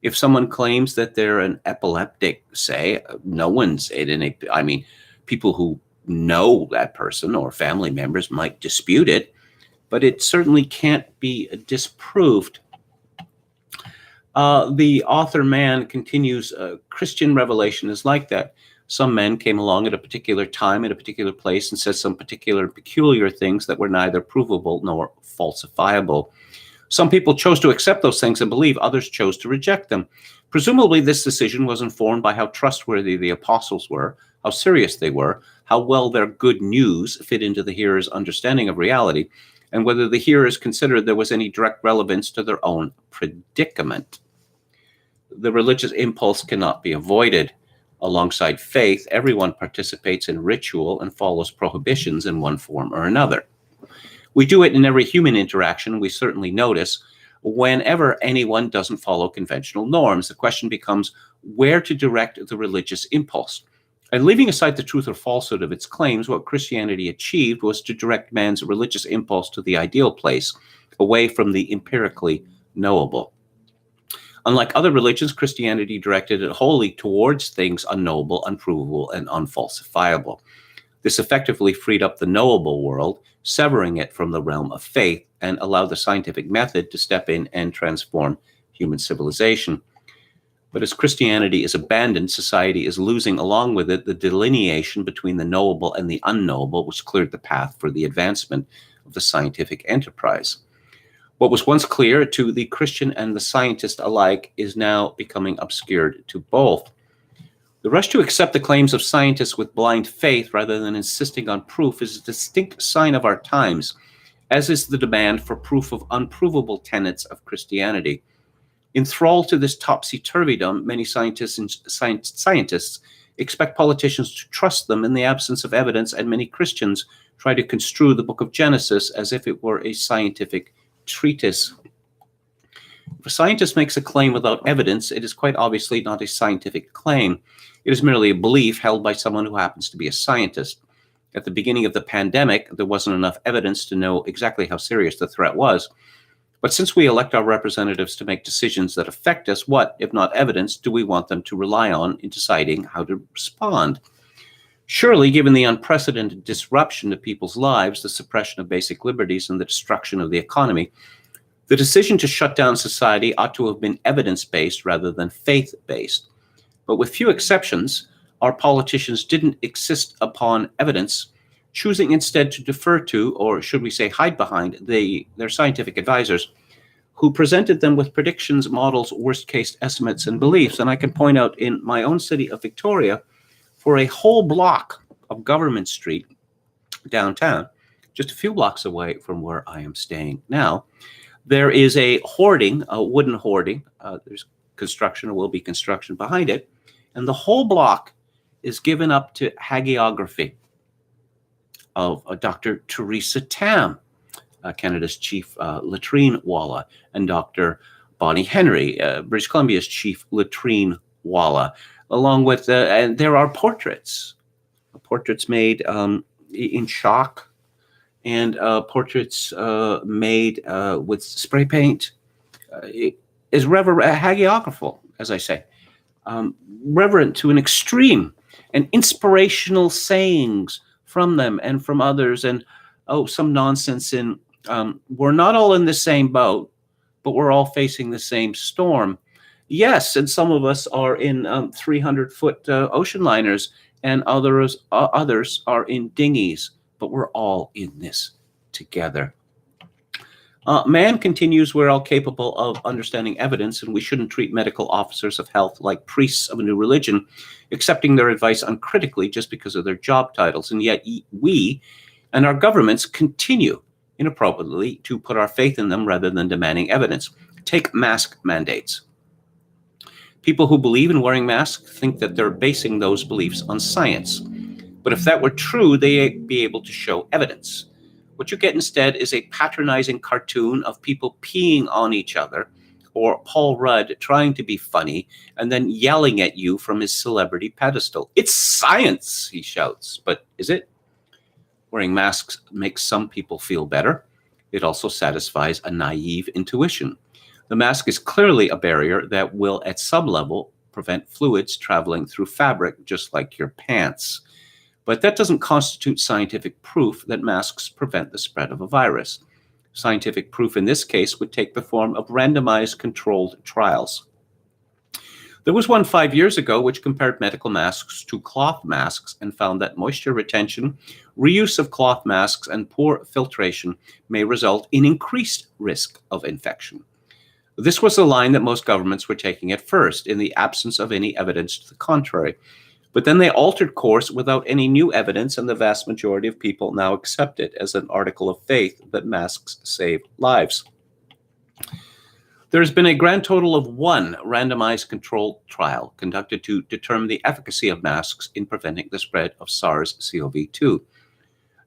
If someone claims that they're an epileptic, say, no one's it. I mean, people who know that person or family members might dispute it, but it certainly can't be disproved. The author Mann continues, Christian revelation is like that. Some men came along at a particular time, at a particular place, and said some particular peculiar things that were neither provable nor falsifiable. Some people chose to accept those things and believe, others chose to reject them. Presumably, this decision was informed by how trustworthy the apostles were, how serious they were, how well their good news fit into the hearer's understanding of reality, and whether the hearers considered there was any direct relevance to their own predicament. The religious impulse cannot be avoided. Alongside faith, everyone participates in ritual and follows prohibitions in one form or another. We do it in every human interaction. We certainly notice whenever anyone doesn't follow conventional norms. The question becomes where to direct the religious impulse. And leaving aside the truth or falsehood of its claims, what Christianity achieved was to direct man's religious impulse to the ideal place, away from the empirically knowable. Unlike other religions, Christianity directed it wholly towards things unknowable, unprovable, and unfalsifiable. This effectively freed up the knowable world, severing it from the realm of faith, and allowed the scientific method to step in and transform human civilization. But as Christianity is abandoned, society is losing along with it the delineation between the knowable and the unknowable, which cleared the path for the advancement of the scientific enterprise. What was once clear to the Christian and the scientist alike is now becoming obscured to both. The rush to accept the claims of scientists with blind faith rather than insisting on proof is a distinct sign of our times, as is the demand for proof of unprovable tenets of Christianity. Enthralled to this topsy-turvydom, many scientists expect politicians to trust them in the absence of evidence, and many Christians try to construe the book of Genesis as if it were a scientific treatise. If a scientist makes a claim without evidence, it is quite obviously not a scientific claim. It is merely a belief held by someone who happens to be a scientist. At the beginning of the pandemic, there wasn't enough evidence to know exactly how serious the threat was. But since we elect our representatives to make decisions that affect us, what, if not evidence, do we want them to rely on in deciding how to respond? Surely, given the unprecedented disruption to people's lives, the suppression of basic liberties, and the destruction of the economy, the decision to shut down society ought to have been evidence-based rather than faith-based. But with few exceptions, our politicians didn't insist upon evidence, choosing instead to defer to, or should we say hide behind, their scientific advisors, who presented them with predictions, models, worst-case estimates, and beliefs. And I can point out in my own city of Victoria, for a whole block of Government Street downtown, just a few blocks away from where I am staying now, there is a hoarding, a wooden hoarding. There's construction, or will be construction behind it. And the whole block is given up to hagiography of Dr. Theresa Tam, Canada's chief latrine walla, and Dr. Bonnie Henry, British Columbia's chief latrine walla, along with, and there are portraits made in chalk, and portraits made with spray paint. It is hagiographical, as I say, reverent to an extreme, and inspirational sayings from them and from others, and some nonsense in we're not all in the same boat, but we're all facing the same storm. Yes, and some of us are in 300-foot ocean liners, and others are in dinghies, but we're all in this together. Man continues, we're all capable of understanding evidence, and we shouldn't treat medical officers of health like priests of a new religion, accepting their advice uncritically just because of their job titles. And yet we and our governments continue inappropriately to put our faith in them rather than demanding evidence. Take mask mandates. People who believe in wearing masks think that they're basing those beliefs on science. But if that were true, they'd be able to show evidence. What you get instead is a patronizing cartoon of people peeing on each other, or Paul Rudd trying to be funny and then yelling at you from his celebrity pedestal. It's science, he shouts. But is it? Wearing masks makes some people feel better. It also satisfies a naive intuition. The mask is clearly a barrier that will, at some level, prevent fluids traveling through fabric, just like your pants. But that doesn't constitute scientific proof that masks prevent the spread of a virus. Scientific proof in this case would take the form of randomized controlled trials. There was one 5 years ago which compared medical masks to cloth masks and found that moisture retention, reuse of cloth masks, and poor filtration may result in increased risk of infection. This was the line that most governments were taking at first, in the absence of any evidence to the contrary. But then they altered course without any new evidence, and the vast majority of people now accept it as an article of faith that masks save lives. There has been a grand total of one randomized controlled trial conducted to determine the efficacy of masks in preventing the spread of SARS-CoV-2.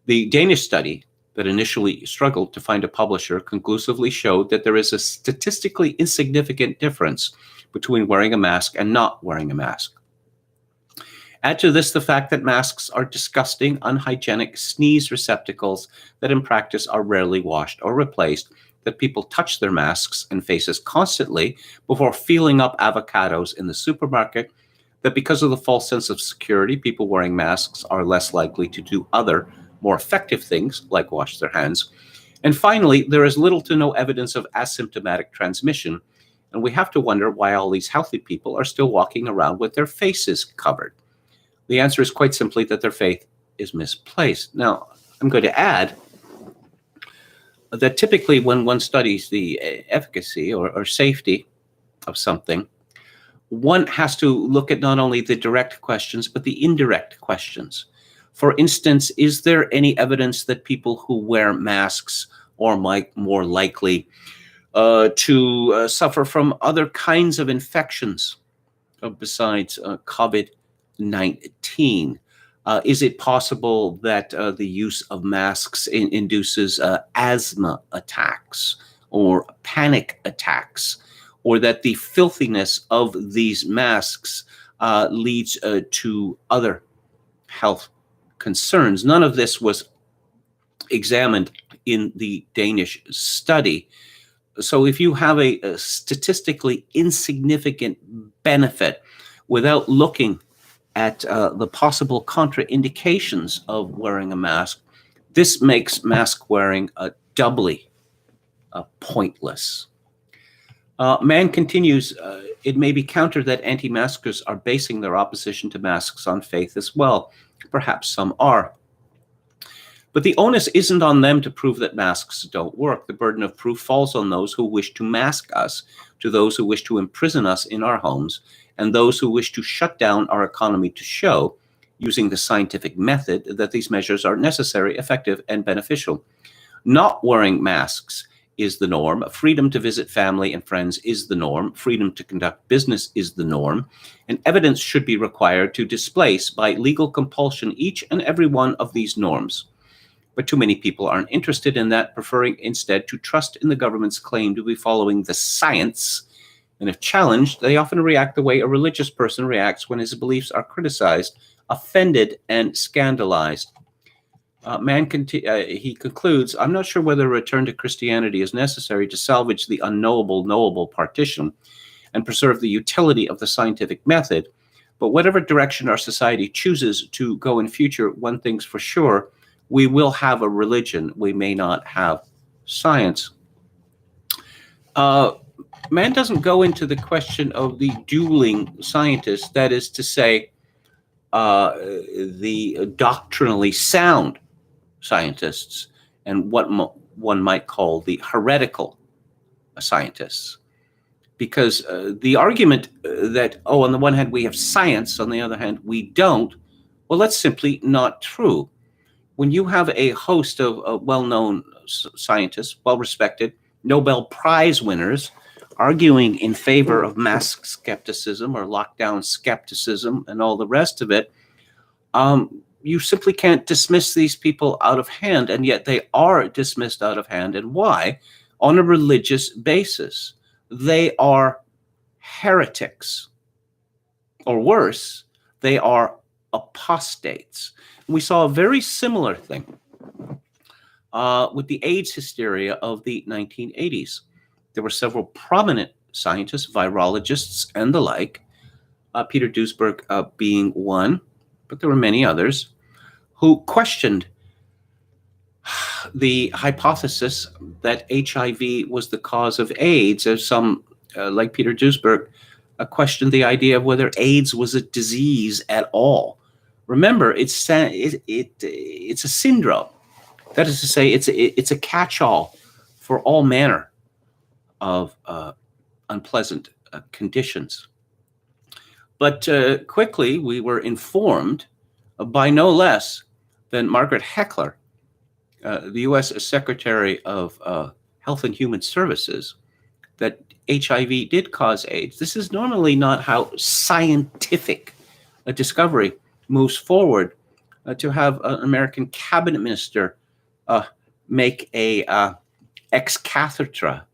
The Danish study that initially struggled to find a publisher conclusively showed that there is a statistically insignificant difference between wearing a mask and not wearing a mask. Add to this the fact that masks are disgusting, unhygienic sneeze receptacles that in practice are rarely washed or replaced, that people touch their masks and faces constantly before filling up avocados in the supermarket, that because of the false sense of security, people wearing masks are less likely to do other, more effective things like wash their hands. And finally, there is little to no evidence of asymptomatic transmission, and we have to wonder why all these healthy people are still walking around with their faces covered. The answer is quite simply that their faith is misplaced. Now, I'm going to add that typically when one studies the efficacy or safety of something, one has to look at not only the direct questions, but the indirect questions. For instance, is there any evidence that people who wear masks are more likely to suffer from other kinds of infections besides COVID-19? Is it possible that the use of masks induces asthma attacks or panic attacks, or that the filthiness of these masks leads to other health concerns? None of this was examined in the Danish study. So if you have a statistically insignificant benefit without looking at the possible contraindications of wearing a mask, this makes mask wearing doubly pointless. Mann continues, it may be countered that anti-maskers are basing their opposition to masks on faith as well. Perhaps some are. But the onus isn't on them to prove that masks don't work. The burden of proof falls on those who wish to mask us, to those who wish to imprison us in our homes, and those who wish to shut down our economy to show, using the scientific method, that these measures are necessary, effective, and beneficial. Not wearing masks is the norm. Freedom to visit family and friends is the norm. Freedom to conduct business is the norm. And evidence should be required to displace by legal compulsion each and every one of these norms. But too many people aren't interested in that, preferring instead to trust in the government's claim to be following the science. And if challenged, they often react the way a religious person reacts when his beliefs are criticized, offended, and scandalized. He concludes, I'm not sure whether a return to Christianity is necessary to salvage the unknowable knowable partition and preserve the utility of the scientific method. But whatever direction our society chooses to go in future, one thing's for sure, we will have a religion. We may not have science. Man doesn't go into the question of the dueling scientists, that is to say, the doctrinally sound scientists and what one might call the heretical scientists. Because the argument that, on the one hand we have science, on the other hand we don't, well, that's simply not true. When you have a host of well-known scientists, well-respected, Nobel Prize winners, arguing in favor of mask skepticism or lockdown skepticism and all the rest of it, you simply can't dismiss these people out of hand, and yet they are dismissed out of hand. And why? On a religious basis. They are heretics. Or worse, they are apostates. We saw a very similar thing with the AIDS hysteria of the 1980s. There were several prominent scientists, virologists, and the like, Peter Duesberg being one, but there were many others, who questioned the hypothesis that HIV was the cause of AIDS, as some, like Peter Duesberg, questioned the idea of whether AIDS was a disease at all. Remember, it's a syndrome. That is to say, it's a catch-all for all manner of unpleasant conditions. But quickly, we were informed by no less than Margaret Heckler, the U.S. Secretary of Health and Human Services, that HIV did cause AIDS. This is normally not how scientific a discovery moves forward. To have an American cabinet minister make a ex cathedra,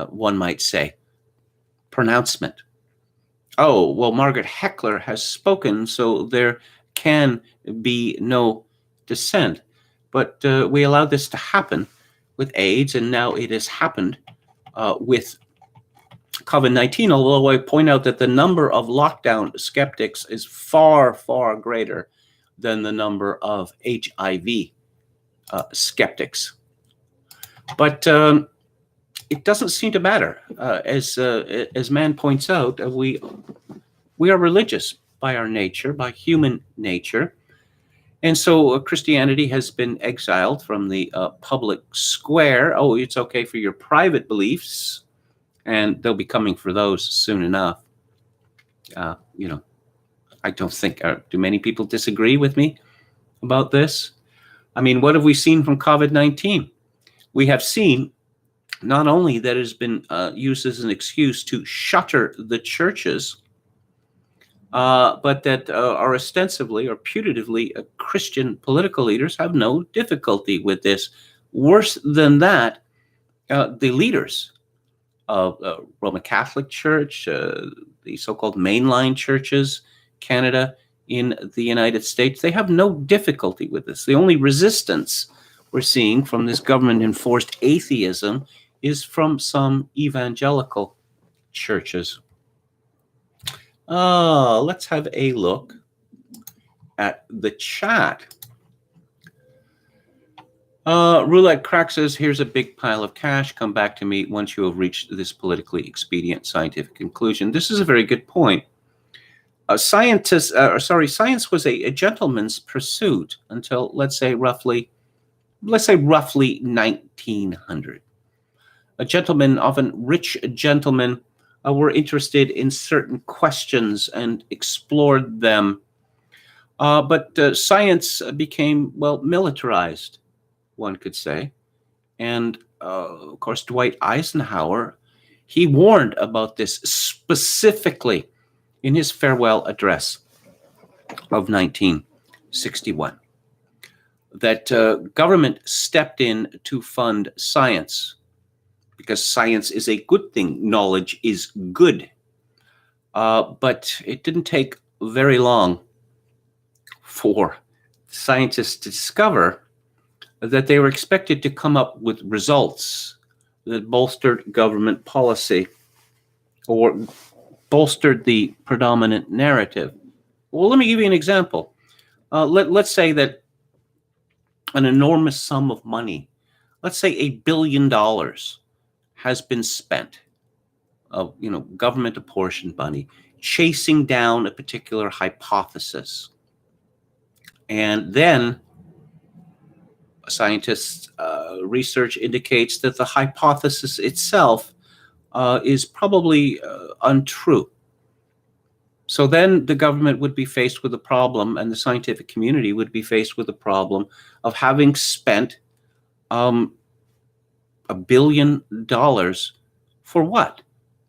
one might say, pronouncement. Oh, well, Margaret Heckler has spoken, so there can be no dissent. But we allowed this to happen with AIDS, and now it has happened with COVID-19, although I point out that the number of lockdown skeptics is far, far greater than the number of HIV skeptics. But it doesn't seem to matter. As Mann points out, we are religious by our nature, by human nature. And so Christianity has been exiled from the public square. Oh, it's okay for your private beliefs, and they'll be coming for those soon enough. I don't think, do many people disagree with me about this? I mean, what have we seen from COVID-19? We have seen not only that it has been used as an excuse to shutter the churches, but that are ostensibly or putatively Christian political leaders have no difficulty with this. Worse than that, the leaders of Roman Catholic Church, the so-called mainline churches, Canada, in the United States, they have no difficulty with this. The only resistance we're seeing from this government-enforced atheism is from some evangelical churches. Let's have a look at the chat. Roulette Crack says, here's a big pile of cash. Come back to me once you have reached this politically expedient scientific conclusion. This is a very good point. Science was a gentleman's pursuit until, let's say roughly 1900. A gentleman, often rich gentlemen, were interested in certain questions and explored them. But science became, well, militarized, one could say. And, of course, Dwight Eisenhower, he warned about this specifically in his farewell address of 1961, that government stepped in to fund science because science is a good thing. Knowledge is good. But it didn't take very long for scientists to discover that they were expected to come up with results that bolstered government policy or bolstered the predominant narrative. Well, let me give you an example. Let's say that an enormous sum of money, let's say $1 billion, has been spent of government apportioned money chasing down a particular hypothesis. And then scientists' research indicates that the hypothesis itself is probably untrue. So then the government would be faced with a problem, and the scientific community would be faced with a problem of having spent $1 billion for what?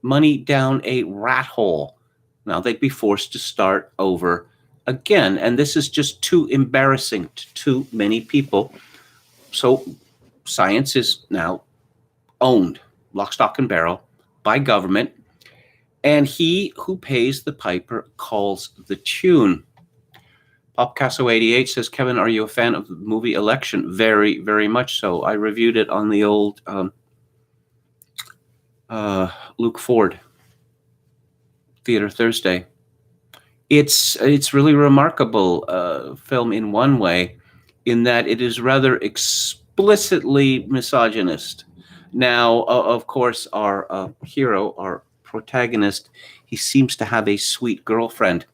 Money down a rat hole. Now they'd be forced to start over again, and this is just too embarrassing to too many people. So science is now owned, lock, stock, and barrel, by government, and he who pays the piper calls the tune. Popcasso88 says, Kevin, are you a fan of the movie Election? Very, very much so. I reviewed it on the old Luke Ford Theater Thursday. It's really remarkable film in one way, in that it is rather explicitly misogynist. Now, of course, our hero, our protagonist, he seems to have a sweet girlfriend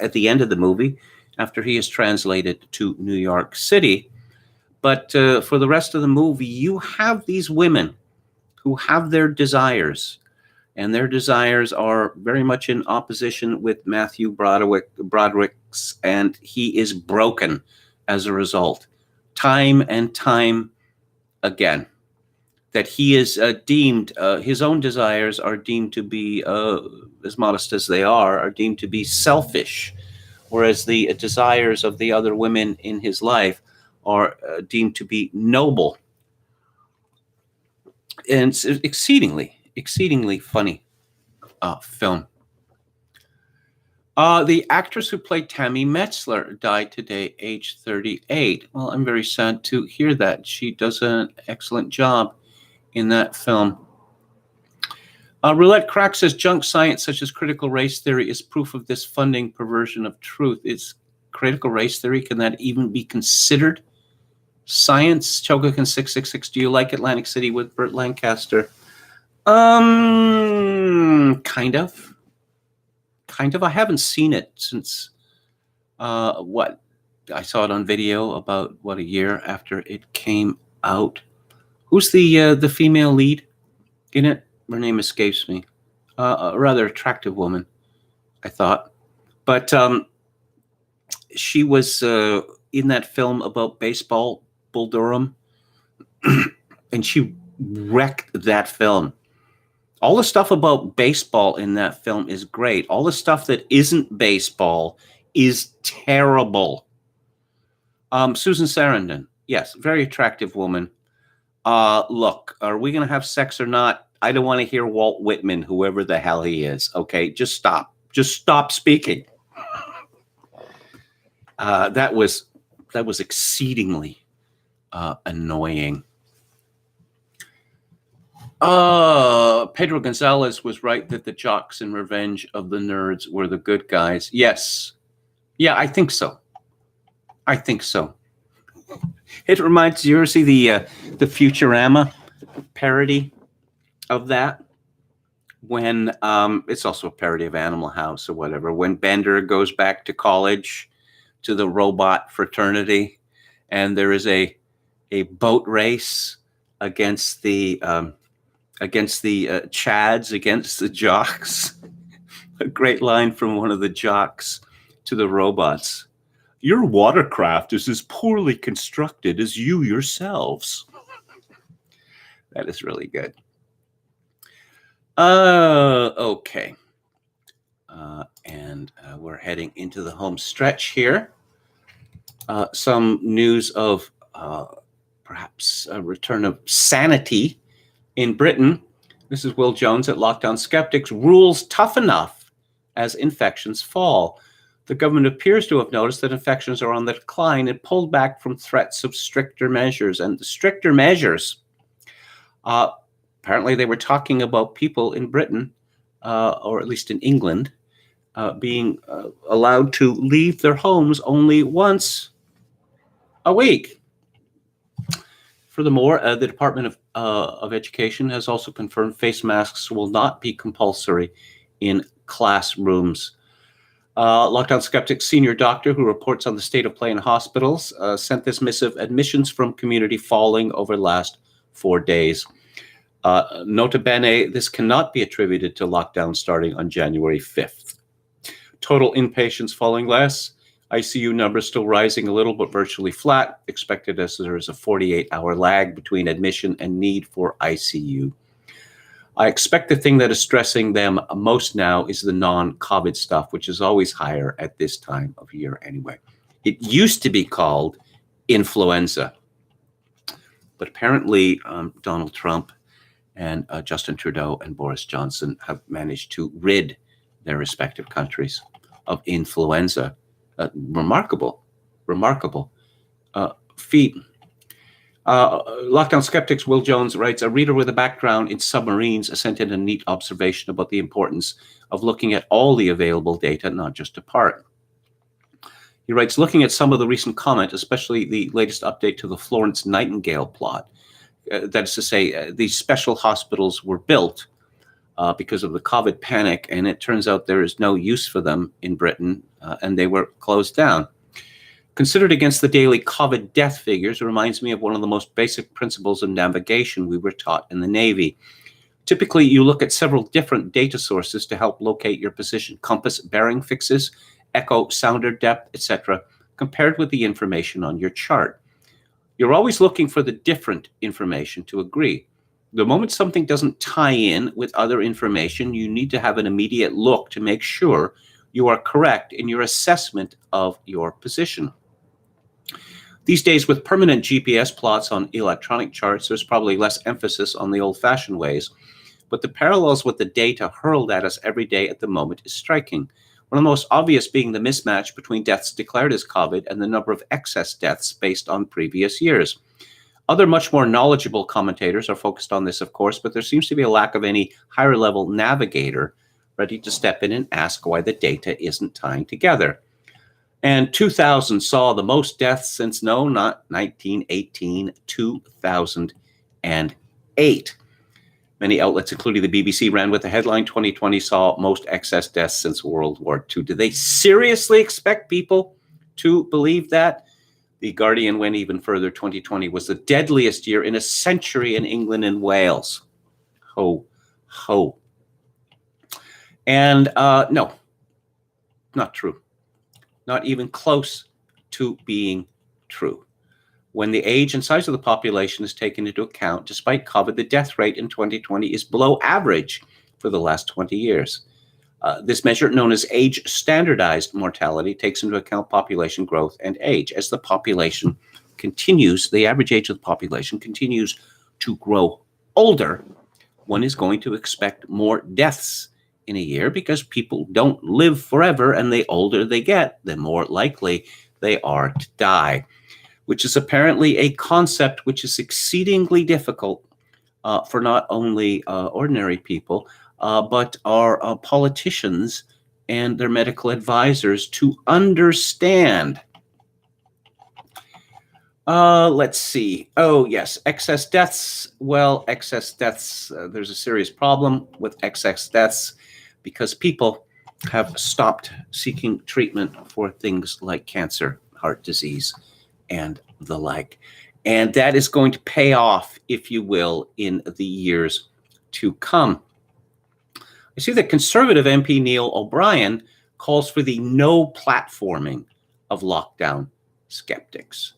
at the end of the movie after he is translated to New York City. But for the rest of the movie, you have these women who have their desires, and their desires are very much in opposition with Matthew Broderick's, and he is broken as a result, time and time again. That he is deemed, his own desires are deemed to be, as modest as they are deemed to be selfish, whereas the desires of the other women in his life are deemed to be noble. And it's exceedingly funny film. The actress who played Tammy Metzler died today, age 38. Well, I'm very sad to hear that. She does an excellent job in that film. Roulette Crack says, junk science such as critical race theory is proof of this funding perversion of truth. Is critical race theory, can that even be considered science? Chogokin 666, do you like Atlantic City with Burt Lancaster? Kind of. I haven't seen it since, I saw it on video about, a year after it came out. Who's the female lead in it? Her name escapes me. A rather attractive woman, I thought. But she was in that film about baseball, Bull Durham, and she wrecked that film. All the stuff about baseball in that film is great. All the stuff that isn't baseball is terrible. Susan Sarandon, yes, very attractive woman. Look, are we going to have sex or not? I don't want to hear Walt Whitman, whoever the hell he is. Okay, just stop. Just stop speaking. That was exceedingly annoying. Pedro Gonzalez was right that the jocks in Revenge of the Nerds were the good guys. Yes. Yeah, I think so. It reminds you ever see the Futurama parody of that? When it's also a parody of Animal House or whatever. When Bender goes back to college to the robot fraternity, and there is a boat race against the Chads, against the jocks. A great line from one of the jocks to the robots. Your watercraft is as poorly constructed as you yourselves. That is really good. Okay. And we're heading into the home stretch here. Some news of perhaps a return of sanity in Britain. This is Will Jones at Lockdown Skeptics. Rules tough enough as infections fall. The government appears to have noticed that infections are on the decline and pulled back from threats of stricter measures. And the stricter measures, apparently they were talking about people in Britain, or at least in England, being allowed to leave their homes only once a week. Furthermore, the Department of Education has also confirmed face masks will not be compulsory in classrooms. Lockdown Skeptics senior doctor who reports on the state of play in hospitals sent this missive. Admissions from community falling over the last 4 days. Nota bene, this cannot be attributed to lockdown starting on January 5th. Total inpatients falling less. ICU numbers still rising a little, but virtually flat, expected as there is a 48-hour lag between admission and need for ICU. I expect the thing that is stressing them most now is the non-COVID stuff, which is always higher at this time of year anyway. It used to be called influenza, but apparently Donald Trump and Justin Trudeau and Boris Johnson have managed to rid their respective countries of influenza. Remarkable feat. Lockdown Skeptics Will Jones writes, a reader with a background in submarines sent in a neat observation about the importance of looking at all the available data, not just a part. He writes, looking at some of the recent comment, especially the latest update to the Florence Nightingale plot, that is to say, these special hospitals were built because of the COVID panic, and it turns out there is no use for them in Britain, and they were closed down. Considered against the daily COVID death figures, it reminds me of one of the most basic principles of navigation we were taught in the Navy. Typically, you look at several different data sources to help locate your position: compass, bearing fixes, echo, sounder depth, etc., compared with the information on your chart. You're always looking for the different information to agree. The moment something doesn't tie in with other information, you need to have an immediate look to make sure you are correct in your assessment of your position. These days, with permanent GPS plots on electronic charts, there's probably less emphasis on the old-fashioned ways, but the parallels with the data hurled at us every day at the moment is striking. One of the most obvious being the mismatch between deaths declared as COVID and the number of excess deaths based on previous years. Other much more knowledgeable commentators are focused on this, of course, but there seems to be a lack of any higher-level navigator ready to step in and ask why the data isn't tying together. And 2000 saw the most deaths since, no, not 1918, 2008. Many outlets, including the BBC, ran with the headline, 2020 saw most excess deaths since World War II. Do they seriously expect people to believe that? The Guardian went even further. 2020 was the deadliest year in a century in England and Wales. Ho, ho. And no, not true. Not even close to being true. When the age and size of the population is taken into account, despite COVID, the death rate in 2020 is below average for the last 20 years. This measure, known as age-standardized mortality, takes into account population growth and age. As the population continues, the average age of the population continues to grow older, one is going to expect more deaths in a year because people don't live forever, and the older they get, the more likely they are to die, which is apparently a concept which is exceedingly difficult for not only ordinary people, but our politicians and their medical advisors to understand. Let's see. Oh, yes. Excess deaths. Well, excess deaths, there's a serious problem with excess deaths because people have stopped seeking treatment for things like cancer, heart disease, and the like. And that is going to pay off, if you will, in the years to come. I see that Conservative MP Neil O'Brien calls for the no platforming of lockdown skeptics.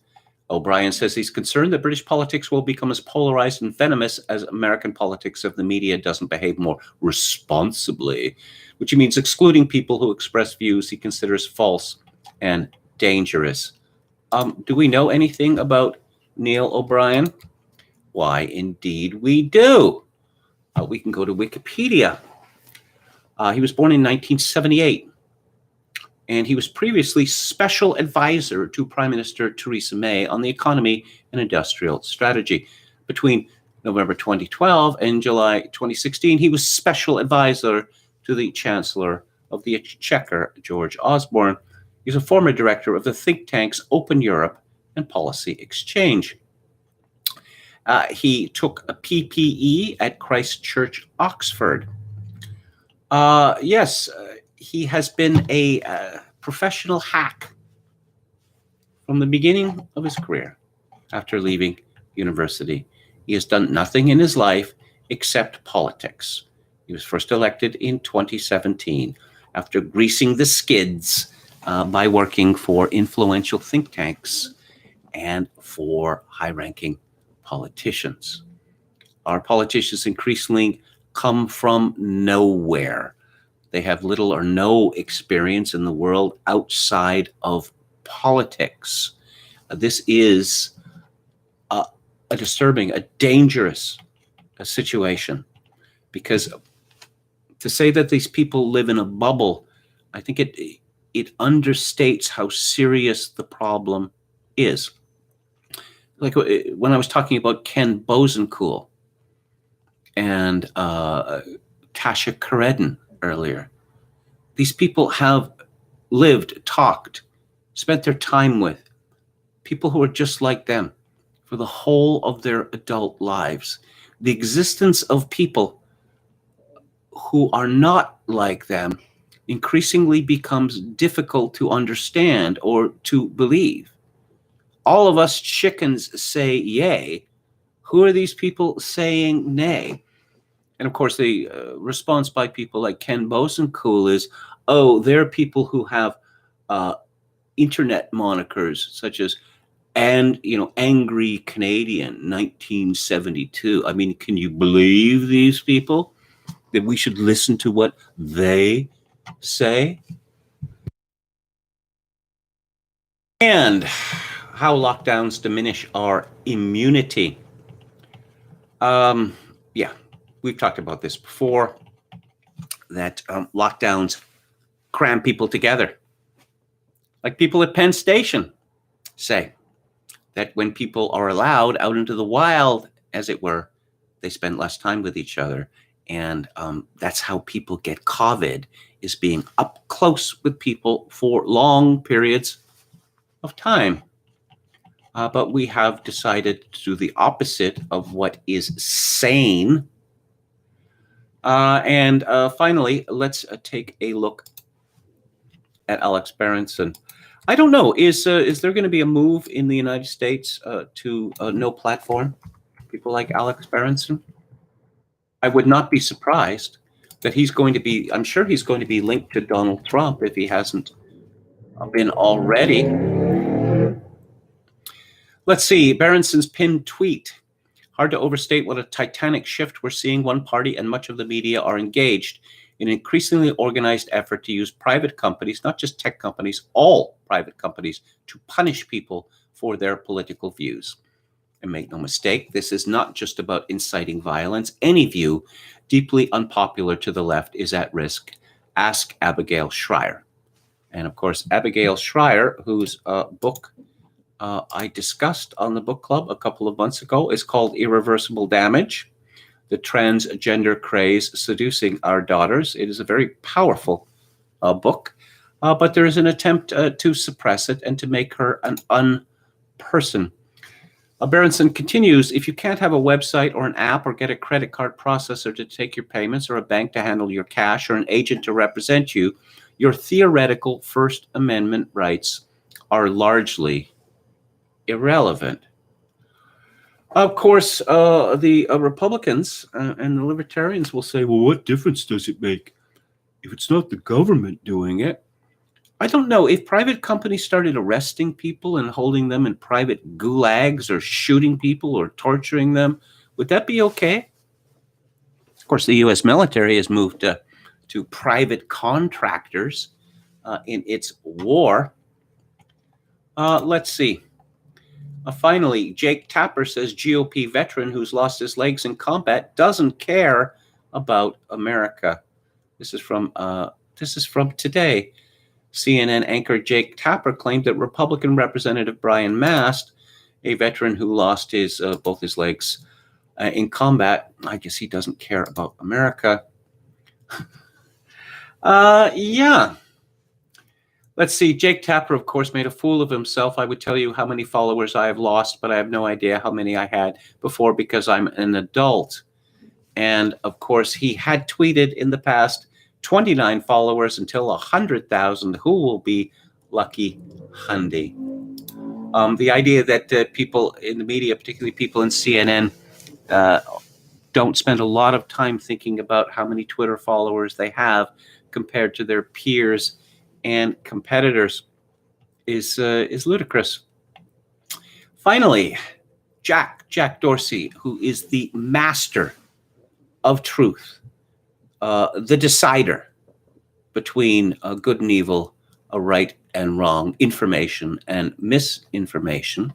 O'Brien says he's concerned that British politics will become as polarized and venomous as American politics if the media doesn't behave more responsibly, which means excluding people who express views he considers false and dangerous. Do we know anything about Neil O'Brien? Why, indeed we do. We can go to Wikipedia. He was born in 1978. And he was previously special advisor to Prime Minister Theresa May on the economy and industrial strategy. Between November 2012 and July 2016, he was special advisor to the Chancellor of the Exchequer, George Osborne. He's a former director of the think tanks Open Europe and Policy Exchange. He took a PPE at Christ Church, Oxford. Yes, he has been a professional hack from the beginning of his career after leaving university. He has done nothing in his life except politics. He was first elected in 2017 after greasing the skids by working for influential think tanks and for high-ranking politicians. Our politicians increasingly come from nowhere. They have little or no experience in the world outside of politics. This is a disturbing, a dangerous situation, because to say that these people live in a bubble, I think it understates how serious the problem is. Like when I was talking about Ken Mosenko and Tasha Karedin earlier, these people have lived, talked, spent their time with people who are just like them for the whole of their adult lives. The existence of people who are not like them increasingly becomes difficult to understand or to believe. All of us chickens say yay. Who are these people saying nay? And of course, the response by people like Ken Mosenko is, oh, there are people who have internet monikers such as, Angry Canadian 1972. I mean, can you believe these people? That we should listen to what they say? And how lockdowns diminish our immunity. Yeah, we've talked about this before, that lockdowns cram people together. Like people at Penn Station say, that when people are allowed out into the wild, as it were, they spend less time with each other. And that's how people get COVID, is being up close with people for long periods of time. But we have decided to do the opposite of what is sane. And finally, let's take a look at Alex Berenson. I don't know, is there going to be a move in the United States to no platform people like Alex Berenson? I would not be surprised that he's going to be, I'm sure he's going to be linked to Donald Trump if he hasn't been already. Let's see, Berenson's pinned tweet. Hard to overstate what a titanic shift we're seeing. One party and much of the media are engaged in an increasingly organized effort to use private companies, not just tech companies, all private companies, to punish people for their political views. And make no mistake, this is not just about inciting violence. Any view deeply unpopular to the left is at risk. Ask Abigail Shrier. And of course, Abigail Shrier, whose book I discussed on the book club a couple of months ago, is called Irreversible Damage: The Transgender Craze Seducing Our Daughters. It is a very powerful book, but there is an attempt to suppress it and to make her an unperson. Berenson continues, if you can't have a website or an app or get a credit card processor to take your payments or a bank to handle your cash or an agent to represent you, your theoretical First Amendment rights are largely irrelevant. Of course, the Republicans and the Libertarians will say, well, what difference does it make if it's not the government doing it? I don't know. If private companies started arresting people and holding them in private gulags or shooting people or torturing them, would that be okay? Of course, the U.S. military has moved to private contractors in its war. Let's see. Finally, Jake Tapper says GOP veteran who's lost his legs in combat doesn't care about America. This is from today. CNN anchor Jake Tapper claimed that Republican Representative Brian Mast, a veteran who lost both his legs in combat, I guess he doesn't care about America. Yeah. Let's see. Jake Tapper, of course, made a fool of himself. I would tell you how many followers I have lost, but I have no idea how many I had before because I'm an adult. And, of course, he had tweeted in the past 29 followers until 100,000. Who will be lucky Hundy? The idea that people in the media, particularly people in CNN, don't spend a lot of time thinking about how many Twitter followers they have compared to their peers and competitors is ludicrous. Finally, Jack Dorsey, who is the master of truth, the decider between good and evil, right and wrong, information and misinformation,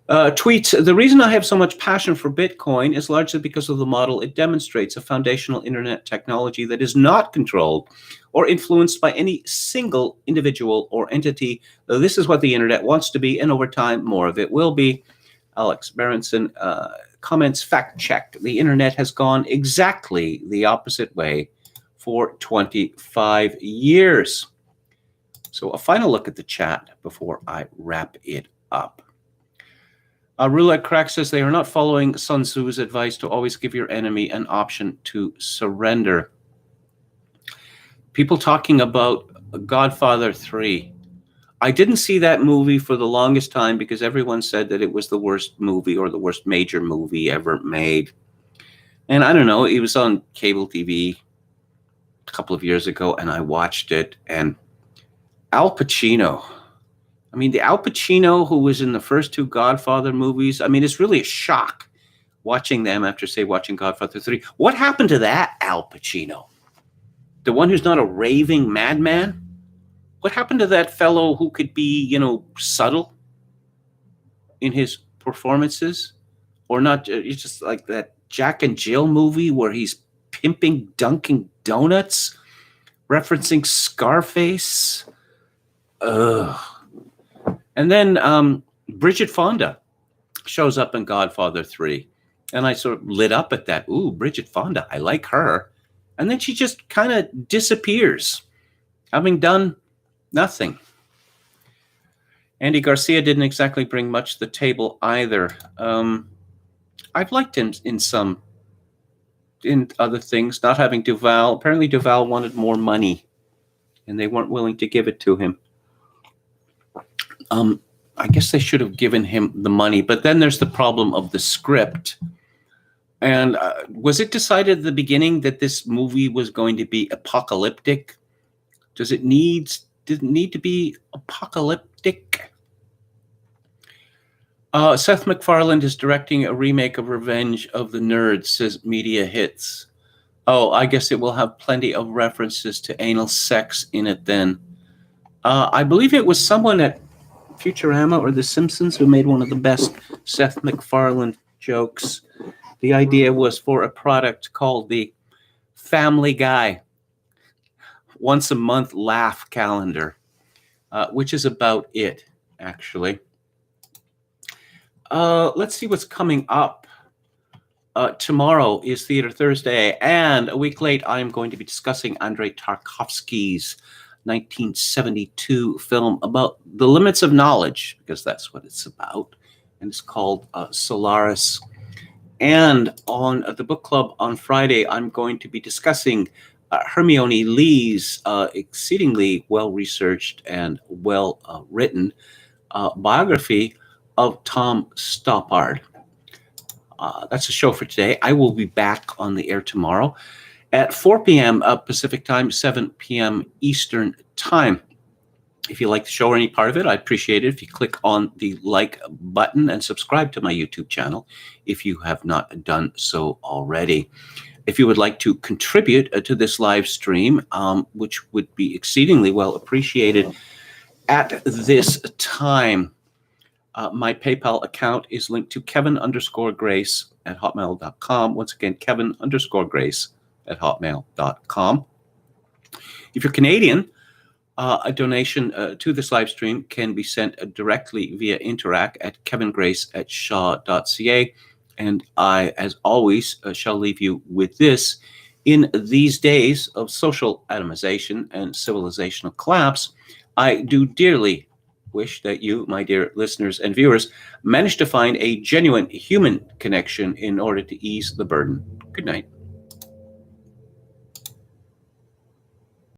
tweets, the reason I have so much passion for Bitcoin is largely because of the model it demonstrates, a foundational internet technology that is not controlled or influenced by any single individual or entity. This is what the internet wants to be, and over time, more of it will be. Alex Berenson comments, fact checked. The internet has gone exactly the opposite way for 25 years. So a final look at the chat before I wrap it up. Roulette Crack says they are not following Sun Tzu's advice to always give your enemy an option to surrender. People talking about Godfather 3. I didn't see that movie for the longest time because everyone said that it was the worst movie or the worst major movie ever made. And I don't know, it was on cable TV a couple of years ago, and I watched it. And Al Pacino, I mean, the Al Pacino who was in the first two Godfather movies, I mean, it's really a shock watching them after, say, watching Godfather 3. What happened to that Al Pacino? The one who's not a raving madman? What happened to that fellow who could be, subtle in his performances? Or not, it's just like that Jack and Jill movie where he's pimping Dunkin' Donuts, referencing Scarface. Ugh. And then Bridget Fonda shows up in Godfather 3. And I sort of lit up at that. Ooh, Bridget Fonda, I like her. And then she just kind of disappears, having done nothing. Andy Garcia didn't exactly bring much to the table either. I've liked him in other things, not having Duval. Apparently Duval wanted more money, and they weren't willing to give it to him. I guess they should have given him the money, but then there's the problem of the script. And was it decided at the beginning that this movie was going to be apocalyptic? Did it need to be apocalyptic? Seth MacFarlane is directing a remake of Revenge of the Nerds, says Media Hits. Oh, I guess it will have plenty of references to anal sex in it then. I believe it was someone at Futurama or The Simpsons who made one of the best Seth MacFarlane jokes. The idea was for a product called the Family Guy once a month laugh calendar, which is about it, actually. Let's see what's coming up. Tomorrow is Theater Thursday, and a week late, I'm going to be discussing Andrei Tarkovsky's 1972 film about the limits of knowledge, because that's what it's about. and it's called Solaris. And on the book club on Friday, I'm going to be discussing Hermione Lee's exceedingly well-researched and well-written biography of Tom Stoppard. That's the show for today. I will be back on the air tomorrow at 4 p.m. Pacific time, 7 p.m. Eastern time. If you like the show or any part of it, I appreciate it if you click on the like button and subscribe to my YouTube channel if you have not done so already. If you would like to contribute to this live stream, which would be exceedingly well appreciated at this time, my PayPal account is linked to Kevin_Grace@hotmail.com. Once again, Kevin_Grace@hotmail.com. If you're Canadian, a donation to this live stream can be sent directly via Interac at kevingrace@shaw.ca. And I, as always, shall leave you with this. In these days of social atomization and civilizational collapse, I do dearly wish that you, my dear listeners and viewers, manage to find a genuine human connection in order to ease the burden. Good night.